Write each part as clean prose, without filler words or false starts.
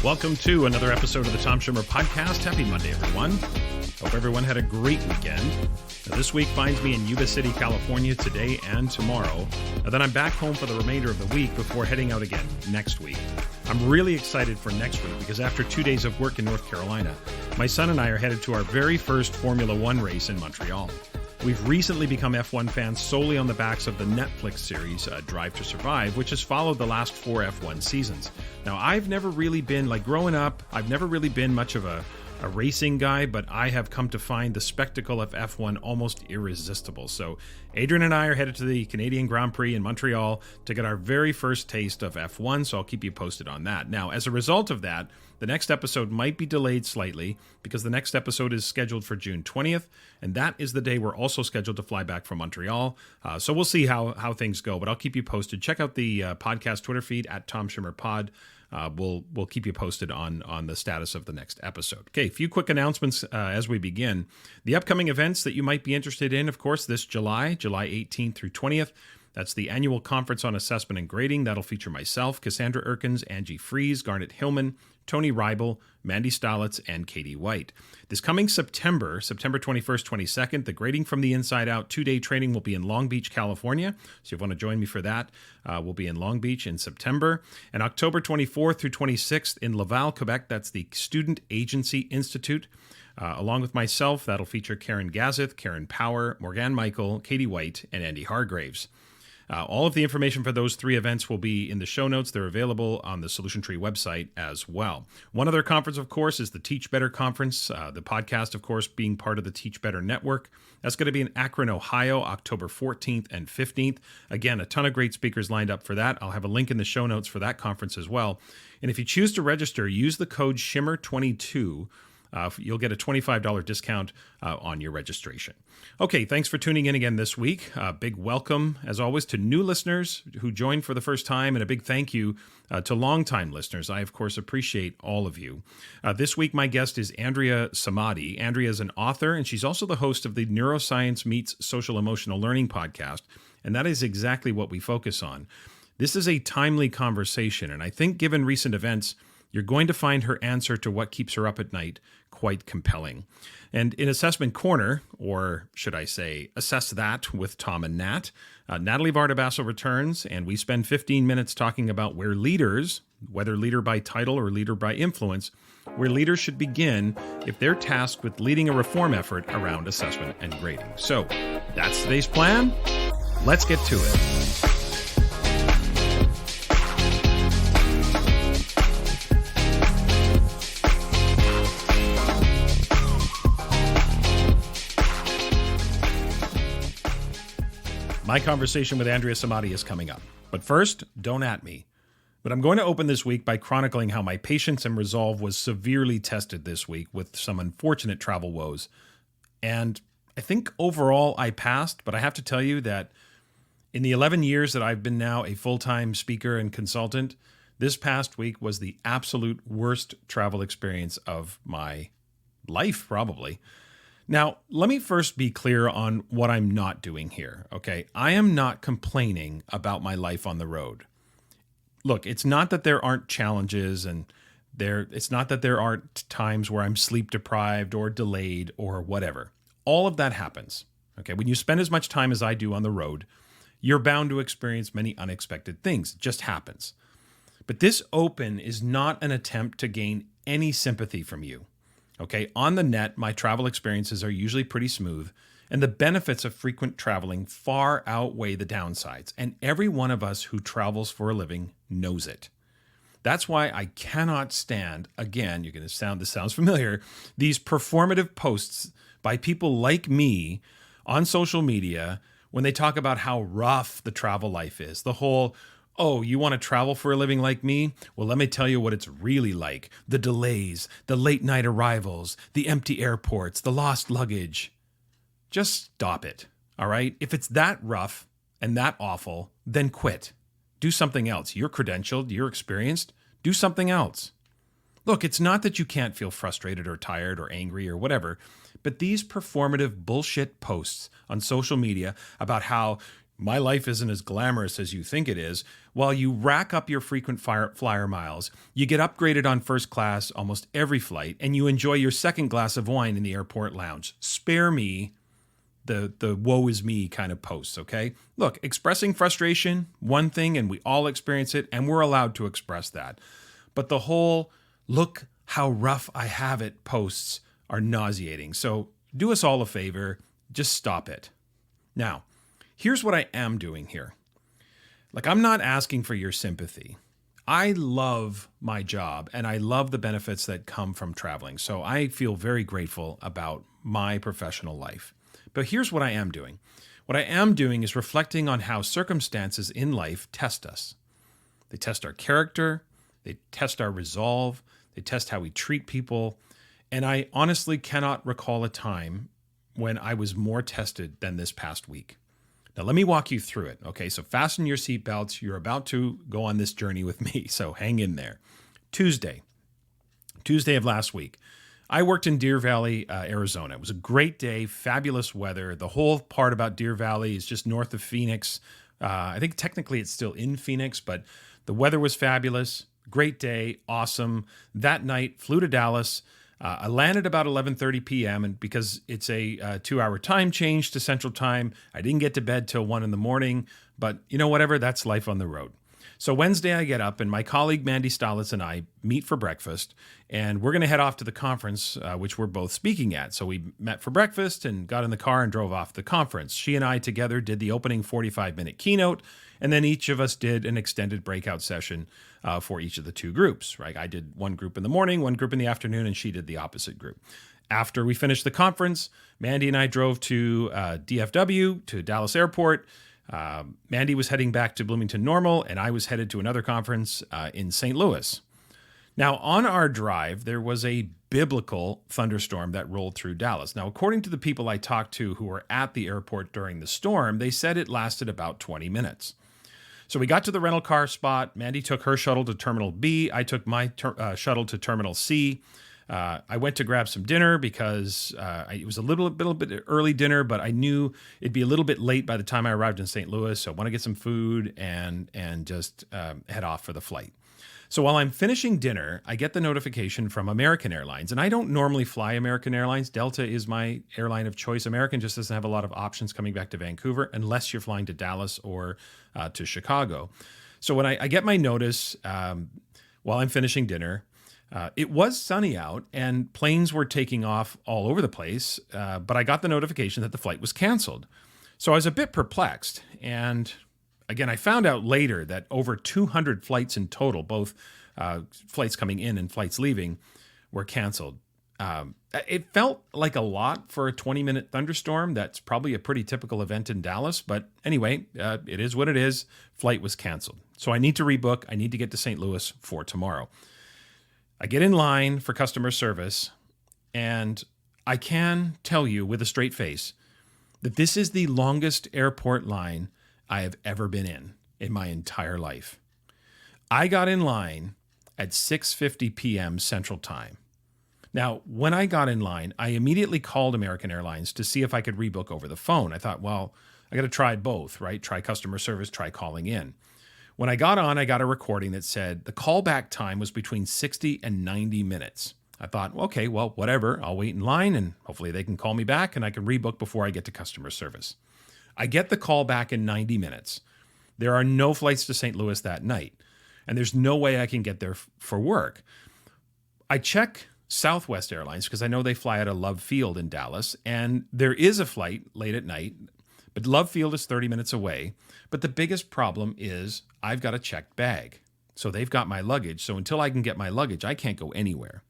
Welcome to another episode of the Tom Schimmer Podcast. Happy Monday, everyone. Hope everyone had a great weekend. Now, this week finds me in Yuba City, California today and tomorrow. Then I'm back home for the remainder of the week before heading out again next week. I'm really excited for next week because after 2 days of work in North Carolina, my son and I are headed to our very first Formula One race in Montreal. We've recently become F1 fans solely on the backs of the Netflix series Drive to Survive, which has followed the last 4 F1 seasons. Now, I've never really been, growing up, I've never really been much of a racing guy, but I have come to find the spectacle of F1 almost irresistible. So Adrian and I are headed to the Canadian Grand Prix in Montreal to get our very first taste of F1, so I'll keep you posted on that. Now, as a result of that, the next episode might be delayed slightly because the next episode is scheduled for June 20th, and that is the day we're also scheduled to fly back from Montreal. So we'll see how things go, but I'll keep you posted. Check out the podcast Twitter feed at Tom Schimmer Pod. We'll keep you posted on the status of the next episode. Okay, a few quick announcements as we begin. The upcoming events that you might be interested in, of course, this July 18th through 20th. That's the annual Conference on Assessment and Grading. That'll feature myself, Cassandra Erkins, Angie Fries, Garnet Hillman, Tony Reibel, Mandy Stalitz, and Katie White. This coming September 21st, 22nd, the Grading from the Inside Out 2-day training will be in Long Beach, California. So if you want to join me for that, we'll be in Long Beach in September. And October 24th through 26th in Laval, Quebec, that's the Student Agency Institute. Along with myself, that'll feature Karen Gazith, Karen Power, Morgan Michael, Katie White, and Andy Hargraves. All of the information for those 3 events will be in the show notes. They're available on the Solution Tree website as well. One other conference, of course, is the Teach Better Conference. The podcast, of course, being part of the Teach Better Network. That's going to be in Akron, Ohio, October 14th and 15th. Again, a ton of great speakers lined up for that. I'll have a link in the show notes for that conference as well. And if you choose to register, use the code SHIMMER22. You'll get a $25 discount on your registration. Okay, thanks for tuning in again this week. Big welcome, as always, to new listeners who joined for the first time, and a big thank you to longtime listeners. I, of course, appreciate all of you. This week, my guest is Andrea Samadi. Andrea is an author, and she's also the host of the Neuroscience Meets Social Emotional Learning podcast, and that is exactly what we focus on. This is a timely conversation, and I think given recent events, you're going to find her answer to what keeps her up at night quite compelling. And in Assessment Corner, or should I say, Assess That with Tom and Nat, Natalie Vardabasso returns, and we spend 15 minutes talking about where leaders, whether leader by title or leader by influence, where leaders should begin if they're tasked with leading a reform effort around assessment and grading. So that's today's plan. Let's get to it. My conversation with Andrea Samadi is coming up. But first, don't at me. But I'm going to open this week by chronicling how my patience and resolve was severely tested this week with some unfortunate travel woes. And I think overall I passed, but I have to tell you that in the 11 years that I've been now a full-time speaker and consultant, this past week was the absolute worst travel experience of my life, probably. Now, let me first be clear on what I'm not doing here, okay? I am not complaining about my life on the road. Look, it's not that there aren't challenges and it's not that there aren't times where I'm sleep deprived or delayed or whatever. All of that happens, okay? When you spend as much time as I do on the road, you're bound to experience many unexpected things. It just happens. But this open is not an attempt to gain any sympathy from you. Okay, on the net, my travel experiences are usually pretty smooth, and the benefits of frequent traveling far outweigh the downsides, and every one of us who travels for a living knows it. That's why I cannot stand, again, this sounds familiar, these performative posts by people like me on social media when they talk about how rough the travel life is. The whole, oh, you want to travel for a living like me? Well, let me tell you what it's really like. The delays, the late night arrivals, the empty airports, the lost luggage. Just stop it, all right? If it's that rough and that awful, then quit. Do something else. You're credentialed, you're experienced. Do something else. Look, it's not that you can't feel frustrated or tired or angry or whatever, but these performative bullshit posts on social media about how my life isn't as glamorous as you think it is. While you rack up your frequent flyer miles, you get upgraded on first class almost every flight, and you enjoy your second glass of wine in the airport lounge. Spare me the woe is me kind of posts, okay? Look, expressing frustration, one thing, and we all experience it, and we're allowed to express that. But the whole, look how rough I have it posts are nauseating. So do us all a favor, just stop it. Now, here's what I am doing here. Like, I'm not asking for your sympathy. I love my job and I love the benefits that come from traveling. So I feel very grateful about my professional life. But here's what I am doing. What I am doing is reflecting on how circumstances in life test us. They test our character, they test our resolve, they test how we treat people. And I honestly cannot recall a time when I was more tested than this past week. Now, let me walk you through it. Okay, so fasten your seatbelts. You're about to go on this journey with me, so hang in there. Tuesday of last week, I worked in Deer Valley, Arizona. It was a great day, fabulous weather. The whole part about Deer Valley is just north of Phoenix. I think technically it's still in Phoenix, but the weather was fabulous. Great day, awesome. That night, flew to Dallas. I landed about 11:30 p.m. and because it's a 2-hour time change to Central Time, I didn't get to bed till 1 in the morning. But you know, whatever, that's life on the road. So Wednesday I get up and my colleague Mandy Stalitz and I meet for breakfast, and we're going to head off to the conference, which we're both speaking at. So we met for breakfast and got in the car and drove off to the conference. She and I together did the opening 45-minute keynote, and then each of us did an extended breakout session for each of the two groups, right? I did one group in the morning, one group in the afternoon, and she did the opposite group. After we finished the conference, Mandy and I drove to DFW, to Dallas Airport. Mandy was heading back to Bloomington Normal, and I was headed to another conference in St. Louis. Now, on our drive, there was a biblical thunderstorm that rolled through Dallas. Now, according to the people I talked to who were at the airport during the storm, they said it lasted about 20 minutes. So we got to the rental car spot. Mandy took her shuttle to Terminal B. I took my shuttle to Terminal C. I went to grab some dinner because it was a little bit early dinner, but I knew it'd be a little bit late by the time I arrived in St. Louis. So I want to get some food and just head off for the flight. So while I'm finishing dinner, I get the notification from American Airlines. And I don't normally fly American Airlines. Delta is my airline of choice. American just doesn't have a lot of options coming back to Vancouver unless you're flying to Dallas or to Chicago. So when I get my notice while I'm finishing dinner, it was sunny out and planes were taking off all over the place, but I got the notification that the flight was canceled. So I was a bit perplexed. And again, I found out later that over 200 flights in total, both flights coming in and flights leaving, were canceled. It felt like a lot for a 20-minute thunderstorm. That's probably a pretty typical event in Dallas. But anyway, it is what it is. Flight was canceled. So I need to rebook. I need to get to St. Louis for tomorrow. I get in line for customer service, and I can tell you with a straight face that this is the longest airport line I have ever been in my entire life. I got in line at 6:50 p.m. Central Time. Now, when I got in line, I immediately called American Airlines to see if I could rebook over the phone. I thought, well, I got to try both, right? Try customer service, try calling in. When I got on, I got a recording that said the callback time was between 60 and 90 minutes. I thought, okay, well, whatever. I'll wait in line and hopefully they can call me back and I can rebook before I get to customer service. I get the call back in 90 minutes. There are no flights to St. Louis that night, and there's no way I can get there for work. I check Southwest Airlines because I know they fly out of Love Field in Dallas, and there is a flight late at night, but Love Field is 30 minutes away. But the biggest problem is I've got a checked bag. So they've got my luggage. So until I can get my luggage, I can't go anywhere.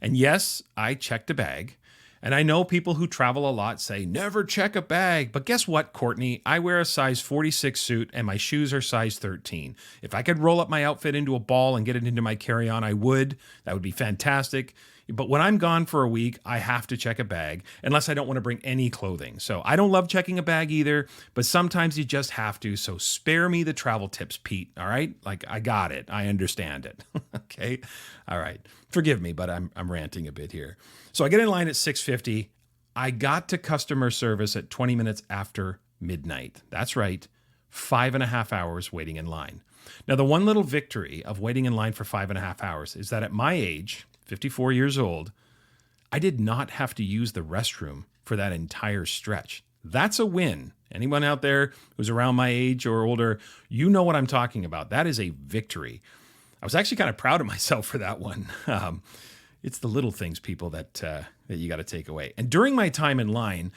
And yes, I checked a bag. And I know people who travel a lot say, never check a bag. But guess what, Courtney? I wear a size 46 suit and my shoes are size 13. If I could roll up my outfit into a ball and get it into my carry-on, I would. That would be fantastic. But when I'm gone for a week, I have to check a bag unless I don't want to bring any clothing. So I don't love checking a bag either, but sometimes you just have to. So spare me the travel tips, Pete. All right? Like, I got it. I understand it. Okay? All right. Forgive me, but I'm ranting a bit here. So I get in line at 6:50. I got to customer service at 20 minutes after midnight. That's right, 5.5 hours waiting in line. Now, the one little victory of waiting in line for 5.5 hours is that at my age, 54 years old, I did not have to use the restroom for that entire stretch. That's a win. Anyone out there who's around my age or older, you know what I'm talking about. That is a victory. I was actually kind of proud of myself for that one. It's the little things, people, that you got to take away. And during my time in line,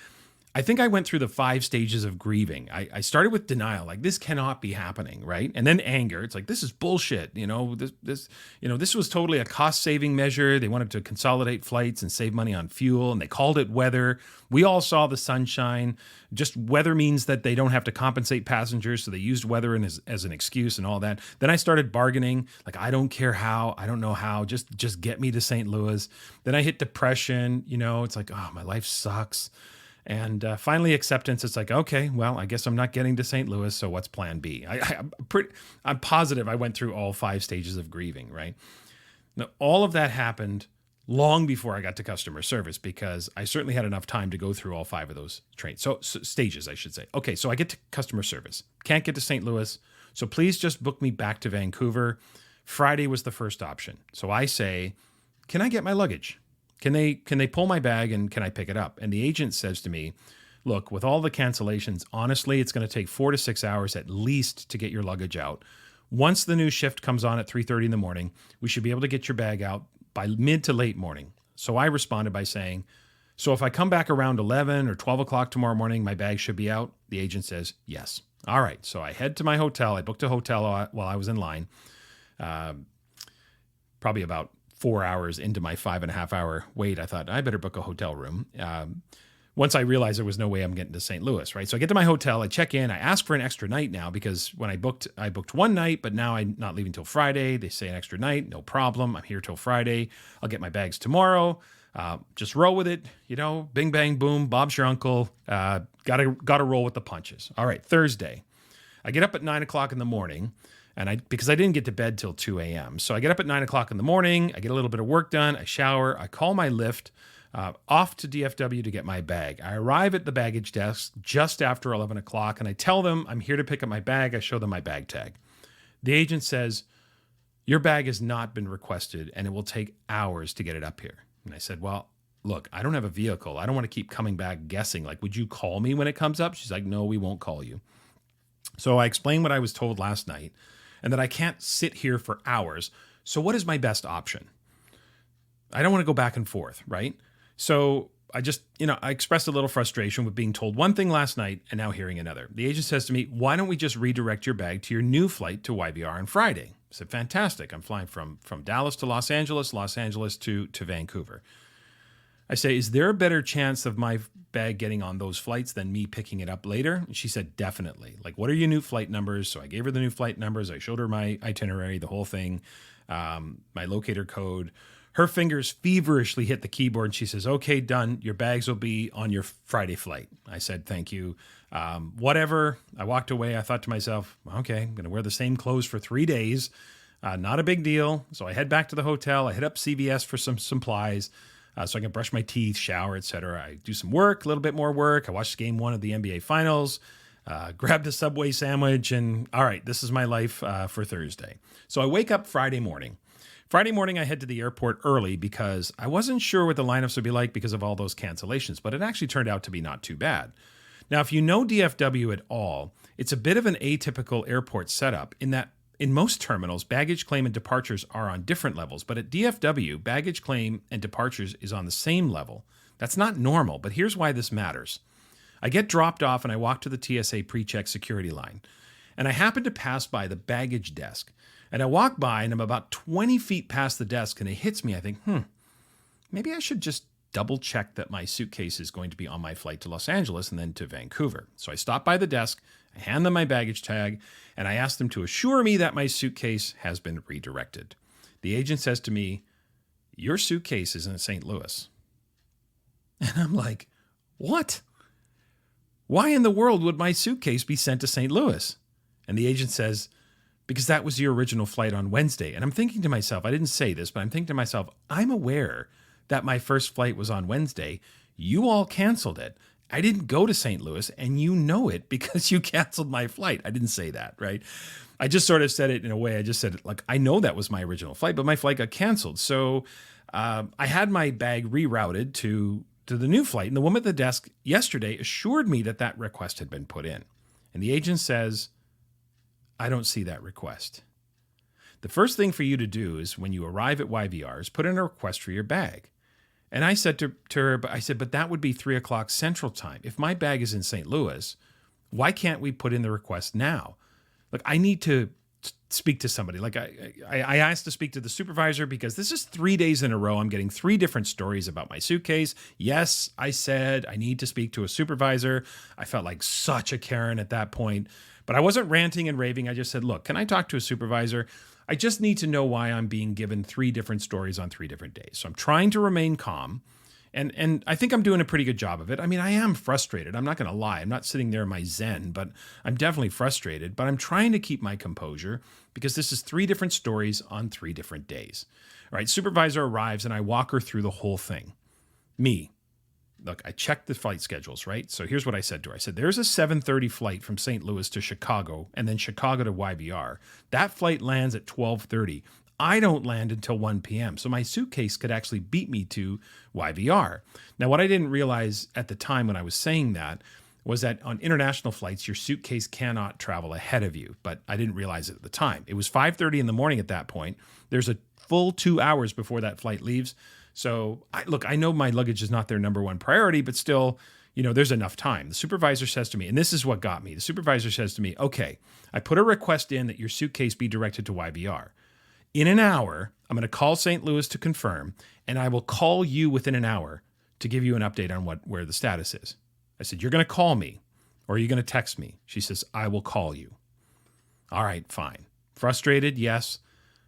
I think I went through the 5 stages of grieving. I started with denial, like this cannot be happening, right? And then anger. It's like, this is bullshit. This was totally a cost-saving measure. They wanted to consolidate flights and save money on fuel, and they called it weather. We all saw the sunshine. Just weather means that they don't have to compensate passengers, so they used weather as an excuse and all that. Then I started bargaining, like, I don't care how, I don't know how, just get me to St. Louis. Then I hit depression. It's like, oh, my life sucks. And finally, acceptance. It's like, okay, well, I guess I'm not getting to St. Louis, so what's plan B? I'm positive I went through all 5 stages of grieving, right? Now, all of that happened long before I got to customer service, because I certainly had enough time to go through all 5 of those stages, I should say. Okay, so I get to customer service. Can't get to St. Louis, so please just book me back to Vancouver. Friday was the first option. So I say, can I get my luggage? Can they pull my bag and can I pick it up? And the agent says to me, look, with all the cancellations, honestly, it's going to take 4 to 6 hours at least to get your luggage out. Once the new shift comes on at 3:30 in the morning, we should be able to get your bag out by mid to late morning. So I responded by saying, so if I come back around 11 or 12 o'clock tomorrow morning, my bag should be out? The agent says, yes. All right. So I head to my hotel. I booked a hotel while I was in line, probably about 4 hours into my 5.5 hour wait. I thought I better book a hotel room. Once I realized there was no way I'm getting to St. Louis, right? So I get to my hotel, I check in, I ask for an extra night now, because when I booked one night, but now I'm not leaving till Friday. They say an extra night, no problem. I'm here till Friday. I'll get my bags tomorrow. Just roll with it, bing, bang, boom, Bob's your uncle. Gotta roll with the punches. All right, Thursday. I get up at 9 o'clock in the morning. Because I didn't get to bed till 2 a.m. So I get up at 9 o'clock in the morning, I get a little bit of work done, I shower, I call my Lyft, off to DFW to get my bag. I arrive at the baggage desk just after 11 o'clock, and I tell them I'm here to pick up my bag. I show them my bag tag. The agent says, your bag has not been requested, and it will take hours to get it up here. And I said, well, look, I don't have a vehicle. I don't want to keep coming back guessing. Like, would you call me when it comes up? She's like, no, we won't call you. So I explained what I was told last night, and that I can't sit here for hours. So what is my best option? I don't want to go back and forth, right? So I just, I expressed a little frustration with being told one thing last night and now hearing another. The agent says to me, why don't we just redirect your bag to your new flight to YVR on Friday? I said, fantastic. I'm flying from Dallas to Los Angeles to Vancouver. I say, is there a better chance of my bag getting on those flights than me picking it up later? And she said, definitely. Like, what are your new flight numbers? So I gave her the new flight numbers. I showed her my itinerary, the whole thing, my locator code. Her fingers feverishly hit the keyboard, and she says, okay, done. Your bags will be on your Friday flight. I said, thank you. Whatever. I walked away. I thought to myself, okay, I'm going to wear the same clothes for 3 days. Not a big deal. So I head back to the hotel. I hit up CVS for some supplies. So I can brush my teeth, shower, etc. I do some work, a little bit more work. I watched game 1 of the NBA Finals, grabbed a Subway sandwich, and all right, this is my life for Thursday. So I wake up Friday morning. Friday morning, I head to the airport early because I wasn't sure what the lineups would be like because of all those cancellations, but it actually turned out to be not too bad. Now, if you know DFW at all, it's a bit of an atypical airport setup in that in most terminals, baggage claim and departures are on different levels, but at DFW, baggage claim and departures is on the same level. That's not normal, but here's why this matters. I get dropped off and I walk to the TSA pre-check security line, and I happen to pass by the baggage desk. And I walk by and I'm about 20 feet past the desk, and it hits me. I think, maybe I should just double check that my suitcase is going to be on my flight to Los Angeles and then to Vancouver. So I stop by the desk, I hand them my baggage tag, and I ask them to assure me that my suitcase has been redirected. The agent says to me, your suitcase is in St. Louis. And I'm like, what? Why in the world would my suitcase be sent to St. Louis? And the agent says, because that was your original flight on Wednesday. And I'm thinking to myself, I didn't say this, but I'm thinking to myself, I'm aware that my first flight was on Wednesday. You all canceled it. I didn't go to St. Louis, and you know it because you canceled my flight. I didn't say that, right? I just sort of said it in a way. I just said, like, I know that was my original flight, but my flight got canceled. So I had my bag rerouted to the new flight. And the woman at the desk yesterday assured me that that request had been put in. And the agent says, I don't see that request. The first thing for you to do is when you arrive at YVR is put in a request for your bag. And I said to her, but that would be 3 o'clock Central Time. If my bag is in St. Louis, why can't we put in the request now? Look, I need to speak to somebody. Like I asked to speak to the supervisor because this is 3 days in a row. I'm getting 3 different stories about my suitcase. Yes, I said I need to speak to a supervisor. I felt like such a Karen at that point, but I wasn't ranting and raving. I just said, look, can I talk to a supervisor? I just need to know why I'm being given 3 different stories on 3 different days. So I'm trying to remain calm. And I think I'm doing a pretty good job of it. I mean, I am frustrated. I'm not going to lie. I'm not sitting there in my zen, but I'm definitely frustrated. But I'm trying to keep my composure because this is 3 different stories on 3 different days. All right, supervisor arrives and I walk her through the whole thing. Look, I checked the flight schedules, right? So here's what I said to her. I said, there's a 7:30 flight from St. Louis to Chicago and then Chicago to YVR. That flight lands at 12:30. I don't land until 1 p.m. So my suitcase could actually beat me to YVR. Now, what I didn't realize at the time when I was saying that was that on international flights, your suitcase cannot travel ahead of you. But I didn't realize it at the time. It was 5:30 in the morning at that point. There's a full 2 hours before that flight leaves. So I know my luggage is not their number one priority, but still, there's enough time. The supervisor says to me, and this is what got me. The supervisor says to me, okay, I put a request in that your suitcase be directed to YVR. In an hour, I'm going to call St. Louis to confirm, and I will call you within an hour to give you an update on where the status is. I said, you're going to call me, or are you going to text me? She says, I will call you. All right, fine. Frustrated, yes,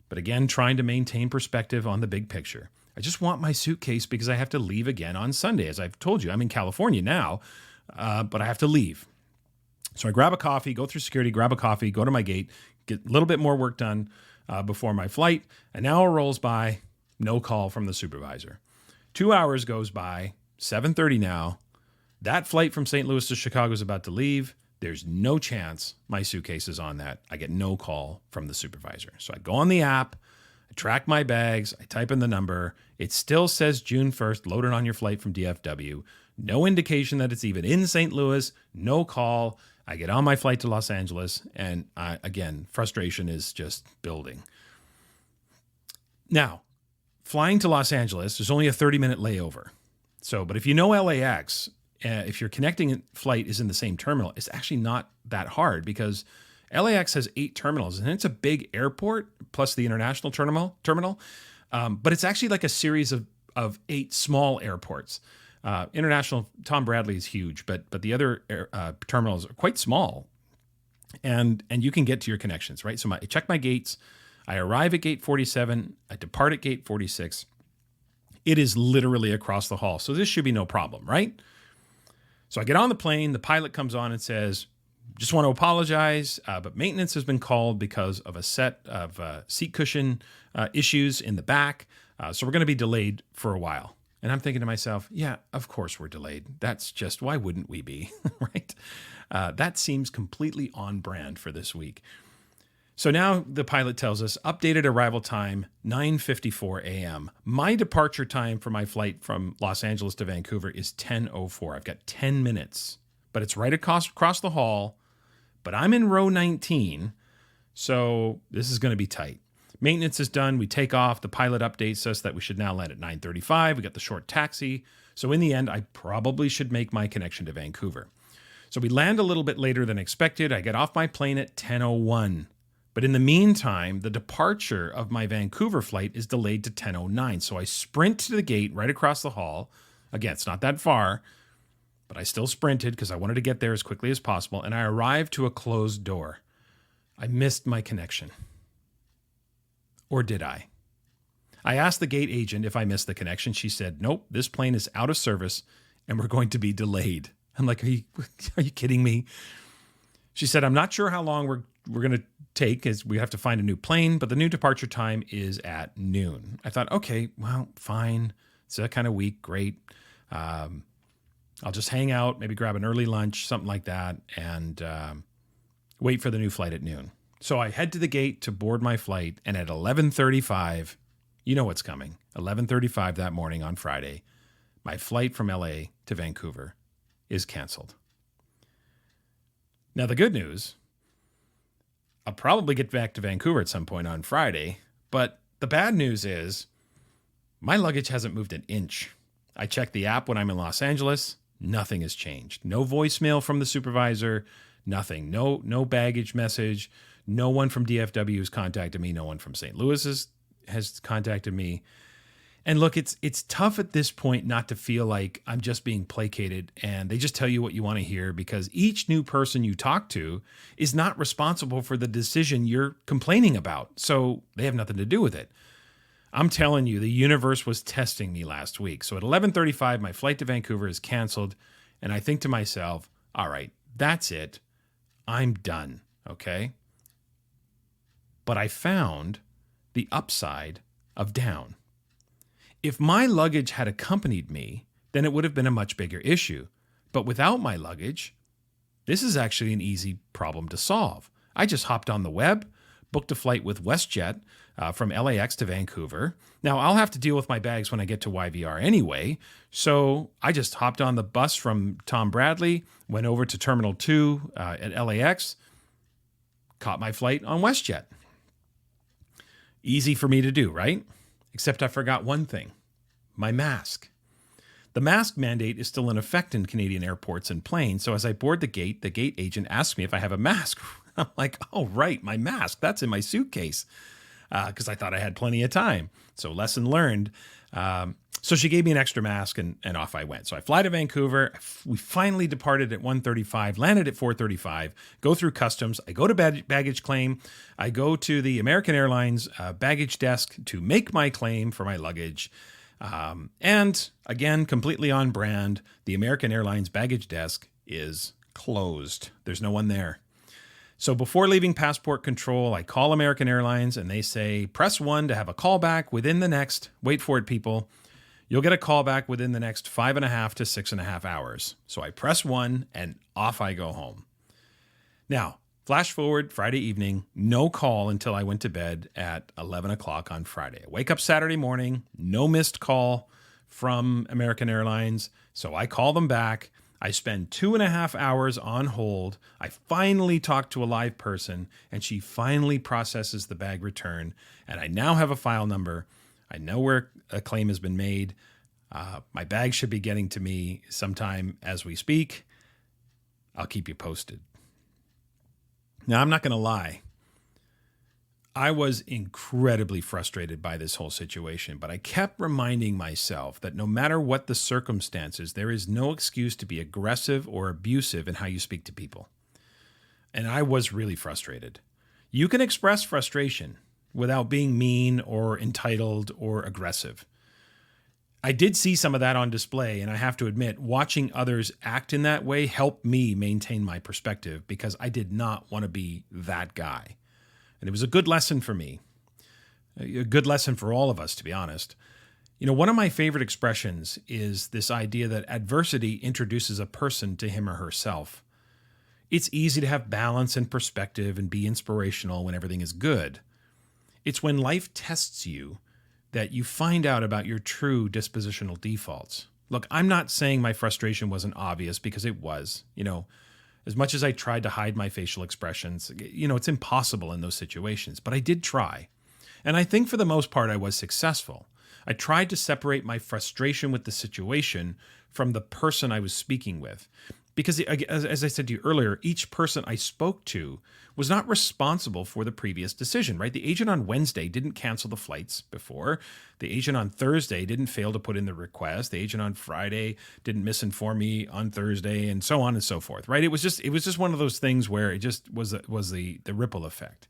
but again, trying to maintain perspective on the big picture. I just want my suitcase because I have to leave again on Sunday. As I've told you, I'm in California now, but I have to leave. So I grab a coffee, go through security, grab a coffee, go to my gate, get a little bit more work done before my flight. An hour rolls by, no call from the supervisor. 2 hours goes by, 7:30 now. That flight from St. Louis to Chicago is about to leave. There's no chance my suitcase is on that. I get no call from the supervisor. So I go on the app, I track my bags, I type in the number. It still says June 1st, loaded on your flight from DFW. No indication that it's even in St. Louis, no call. I get on my flight to Los Angeles, and again, frustration is just building. Now, flying to Los Angeles, there's only a 30-minute layover. But if you know LAX, if your connecting flight is in the same terminal, it's actually not that hard because LAX has 8 terminals, and it's a big airport plus the international terminal. But it's actually like a series of 8 small airports. International, Tom Bradley is huge, but the other terminals are quite small, and you can get to your connections, right? So I check my gates. I arrive at gate 47. I depart at gate 46. It is literally across the hall, so this should be no problem, right? So I get on the plane. The pilot comes on and says, just want to apologize, but maintenance has been called because of a set of seat cushion issues in the back, so we're going to be delayed for a while. And I'm thinking to myself, yeah, of course we're delayed. That's just, why wouldn't we be, right? That seems completely on brand for this week. So now the pilot tells us, updated arrival time, 9:54 a.m. My departure time for my flight from Los Angeles to Vancouver is 10:04. I've got 10 minutes, but it's right across the hall, but I'm in row 19, so this is going to be tight. Maintenance is done. We take off. The pilot updates us that we should now land at 9:35. We got the short taxi. So in the end, I probably should make my connection to Vancouver. So we land a little bit later than expected. I get off my plane at 10:01. But in the meantime, the departure of my Vancouver flight is delayed to 10:09. So I sprint to the gate right across the hall. Again, it's not that far, but I still sprinted because I wanted to get there as quickly as possible. And I arrived to a closed door. I missed my connection. Or did I? I asked the gate agent if I missed the connection. She said, nope, this plane is out of service and we're going to be delayed. I'm like, are you kidding me? She said, I'm not sure how long we're going to take as we have to find a new plane, but the new departure time is at noon. I thought, okay, well, fine. It's that kind of week. Great. I'll just hang out, maybe grab an early lunch, something like that, and wait for the new flight at noon. So I head to the gate to board my flight, and at 11:35, you know what's coming. 11:35 that morning on Friday, my flight from LA to Vancouver is canceled. Now, the good news, I'll probably get back to Vancouver at some point on Friday, but the bad news is my luggage hasn't moved an inch. I checked the app when I'm in Los Angeles. Nothing has changed. No voicemail from the supervisor, nothing. No baggage message. No one from DFW has contacted me. No one from St. Louis has contacted me. And look, it's tough at this point not to feel like I'm just being placated and they just tell you what you want to hear, because each new person you talk to is not responsible for the decision you're complaining about. So they have nothing to do with it. I'm telling you, the universe was testing me last week. So at 11:35, my flight to Vancouver is canceled. And I think to myself, all right, that's it. I'm done. Okay. But I found the upside of down. If my luggage had accompanied me, then it would have been a much bigger issue. But without my luggage, this is actually an easy problem to solve. I just hopped on the web, booked a flight with WestJet from LAX to Vancouver. Now, I'll have to deal with my bags when I get to YVR anyway. So I just hopped on the bus from Tom Bradley, went over to Terminal 2 at LAX, caught my flight on WestJet. Easy for me to do, right? Except I forgot one thing, my mask. The mask mandate is still in effect in Canadian airports and planes. So as I board the gate agent asks me if I have a mask. I'm like, oh, right, my mask. That's in my suitcase, because I thought I had plenty of time. So lesson learned. So she gave me an extra mask and off I went. So I fly to Vancouver. We finally departed at 1:35, landed at 4:35, go through customs. I go to baggage claim. I go to the American Airlines baggage desk to make my claim for my luggage. And again, completely on brand, the American Airlines baggage desk is closed. There's no one there. So before leaving passport control, I call American Airlines and they say, press 1 to have a callback within the next, wait for it, people, you'll get a callback within the next 5.5 to 6.5 hours. So I press 1 and off I go home. Now, flash forward Friday evening, no call until I went to bed at 11 o'clock on Friday. I wake up Saturday morning, no missed call from American Airlines. So I call them back. I spend 2.5 hours on hold. I finally talk to a live person, and she finally processes the bag return. And I now have a file number. I know where a claim has been made. My bag should be getting to me sometime as we speak. I'll keep you posted. Now, I'm not going to lie. I was incredibly frustrated by this whole situation, but I kept reminding myself that no matter what the circumstances, there is no excuse to be aggressive or abusive in how you speak to people. And I was really frustrated. You can express frustration without being mean or entitled or aggressive. I did see some of that on display, and I have to admit, watching others act in that way helped me maintain my perspective, because I did not want to be that guy. And it was a good lesson for me, a good lesson for all of us, to be honest. You know, one of my favorite expressions is this idea that adversity introduces a person to him or herself. It's easy to have balance and perspective and be inspirational when everything is good. It's when life tests you that you find out about your true dispositional defaults. Look, I'm not saying my frustration wasn't obvious, because it was. You know, as much as I tried to hide my facial expressions, you know, it's impossible in those situations, but I did try. And I think for the most part, I was successful. I tried to separate my frustration with the situation from the person I was speaking with. Because as I said to you earlier, each person I spoke to was not responsible for the previous decision, right? The agent on Wednesday didn't cancel the flights before. The agent on Thursday didn't fail to put in the request. The agent on Friday didn't misinform me on Thursday, and so on and so forth, right? It was just one of those things where it just was the ripple effect.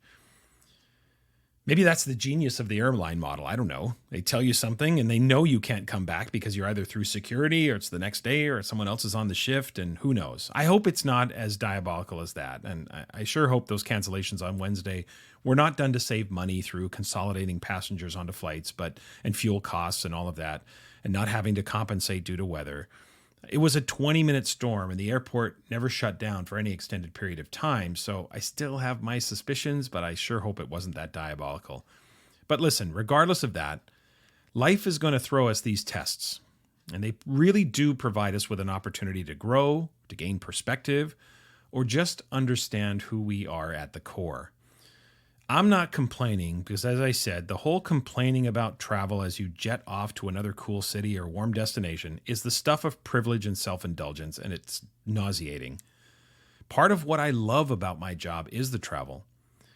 Maybe that's the genius of the airline model. I don't know. They tell you something and they know you can't come back because you're either through security or it's the next day or someone else is on the shift, and who knows. I hope it's not as diabolical as that. And I sure hope those cancellations on Wednesday were not done to save money through consolidating passengers onto flights and fuel costs and all of that, and not having to compensate due to weather. It was a 20-minute storm and the airport never shut down for any extended period of time, so I still have my suspicions, but I sure hope it wasn't that diabolical. But listen, regardless of that, life is going to throw us these tests, and they really do provide us with an opportunity to grow, to gain perspective, or just understand who we are at the core. I'm not complaining because, as I said, the whole complaining about travel as you jet off to another cool city or warm destination is the stuff of privilege and self-indulgence, and it's nauseating. Part of what I love about my job is the travel.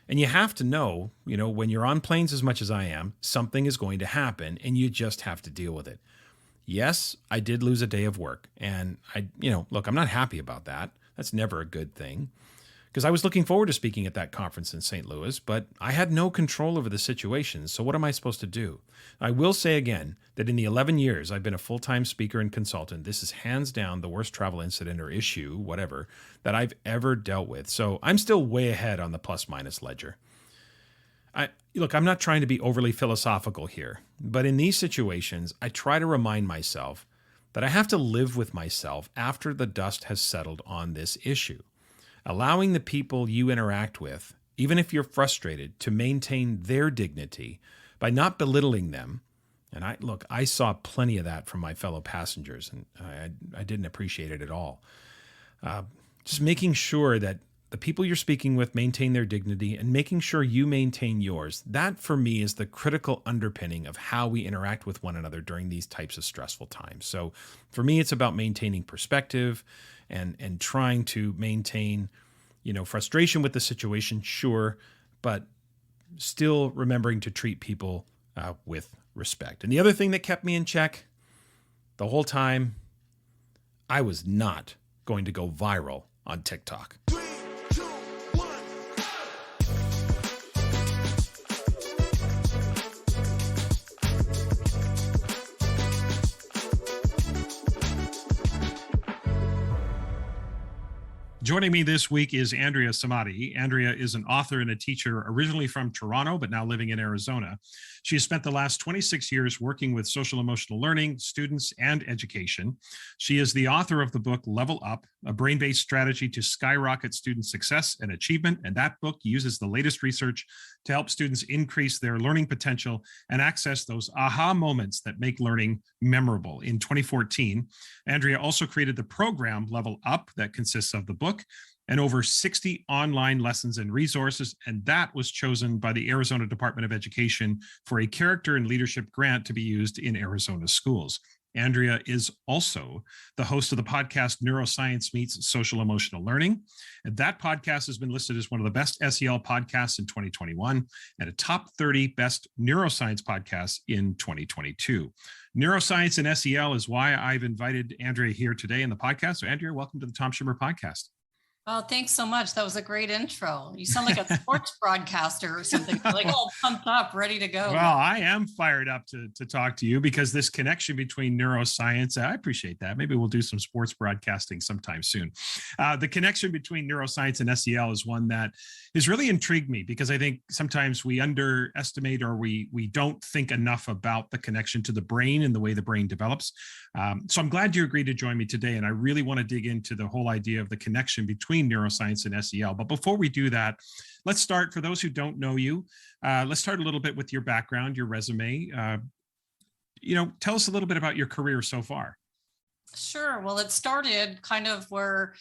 And you have to know, when you're on planes as much as I am, something is going to happen and you just have to deal with it. Yes, I did lose a day of work, and look, I'm not happy about that. That's never a good thing, because I was looking forward to speaking at that conference in St. Louis, but I had no control over the situation, so what am I supposed to do? I will say again that in the 11 years I've been a full-time speaker and consultant, this is hands down the worst travel incident or issue, whatever, that I've ever dealt with. So I'm still way ahead on the plus-minus ledger. I'm not trying to be overly philosophical here, but in these situations, I try to remind myself that I have to live with myself after the dust has settled on this issue. Allowing the people you interact with, even if you're frustrated, to maintain their dignity by not belittling them. And I saw plenty of that from my fellow passengers, and I didn't appreciate it at all. Just making sure that the people you're speaking with maintain their dignity and making sure you maintain yours. That, for me, is the critical underpinning of how we interact with one another during these types of stressful times. So for me, it's about maintaining perspective and trying to maintain, frustration with the situation, sure, but still remembering to treat people with respect. And the other thing that kept me in check the whole time, I was not going to go viral on TikTok. Joining me this week is Andrea Samadi. Andrea is an author and a teacher originally from Toronto, but now living in Arizona. She has spent the last 26 years working with social emotional learning, students, and education. She is the author of the book Level Up, a brain-based strategy to skyrocket student success and achievement. And that book uses the latest research to help students increase their learning potential and access those aha moments that make learning memorable. In 2014, Andrea also created the program Level Up that consists of the book and over 60 online lessons and resources, and that was chosen by the Arizona Department of Education for a character and leadership grant to be used in Arizona schools. Andrea is also the host of the podcast Neuroscience Meets Social Emotional Learning. And that podcast has been listed as one of the best SEL podcasts in 2021 and a top 30 best neuroscience podcasts in 2022. Neuroscience and SEL is why I've invited Andrea here today in the podcast. So Andrea, welcome to the Tom Schimmer podcast. Oh, thanks so much. That was a great intro. You sound like a sports broadcaster or something, like all pumped up, ready to go. Well, I am fired up to talk to you because this connection between neuroscience, I appreciate that. Maybe we'll do some sports broadcasting sometime soon. The connection between neuroscience and SEL is one that has really intrigued me because I think sometimes we underestimate or we don't think enough about the connection to the brain and the way the brain develops. So I'm glad you agreed to join me today. And I really want to dig into the whole idea of the connection between neuroscience and SEL. But before we do that, let's start, for those who don't know you, let's start a little bit with your background, your resume. Tell us a little bit about your career so far. Sure. Well, it started kind of where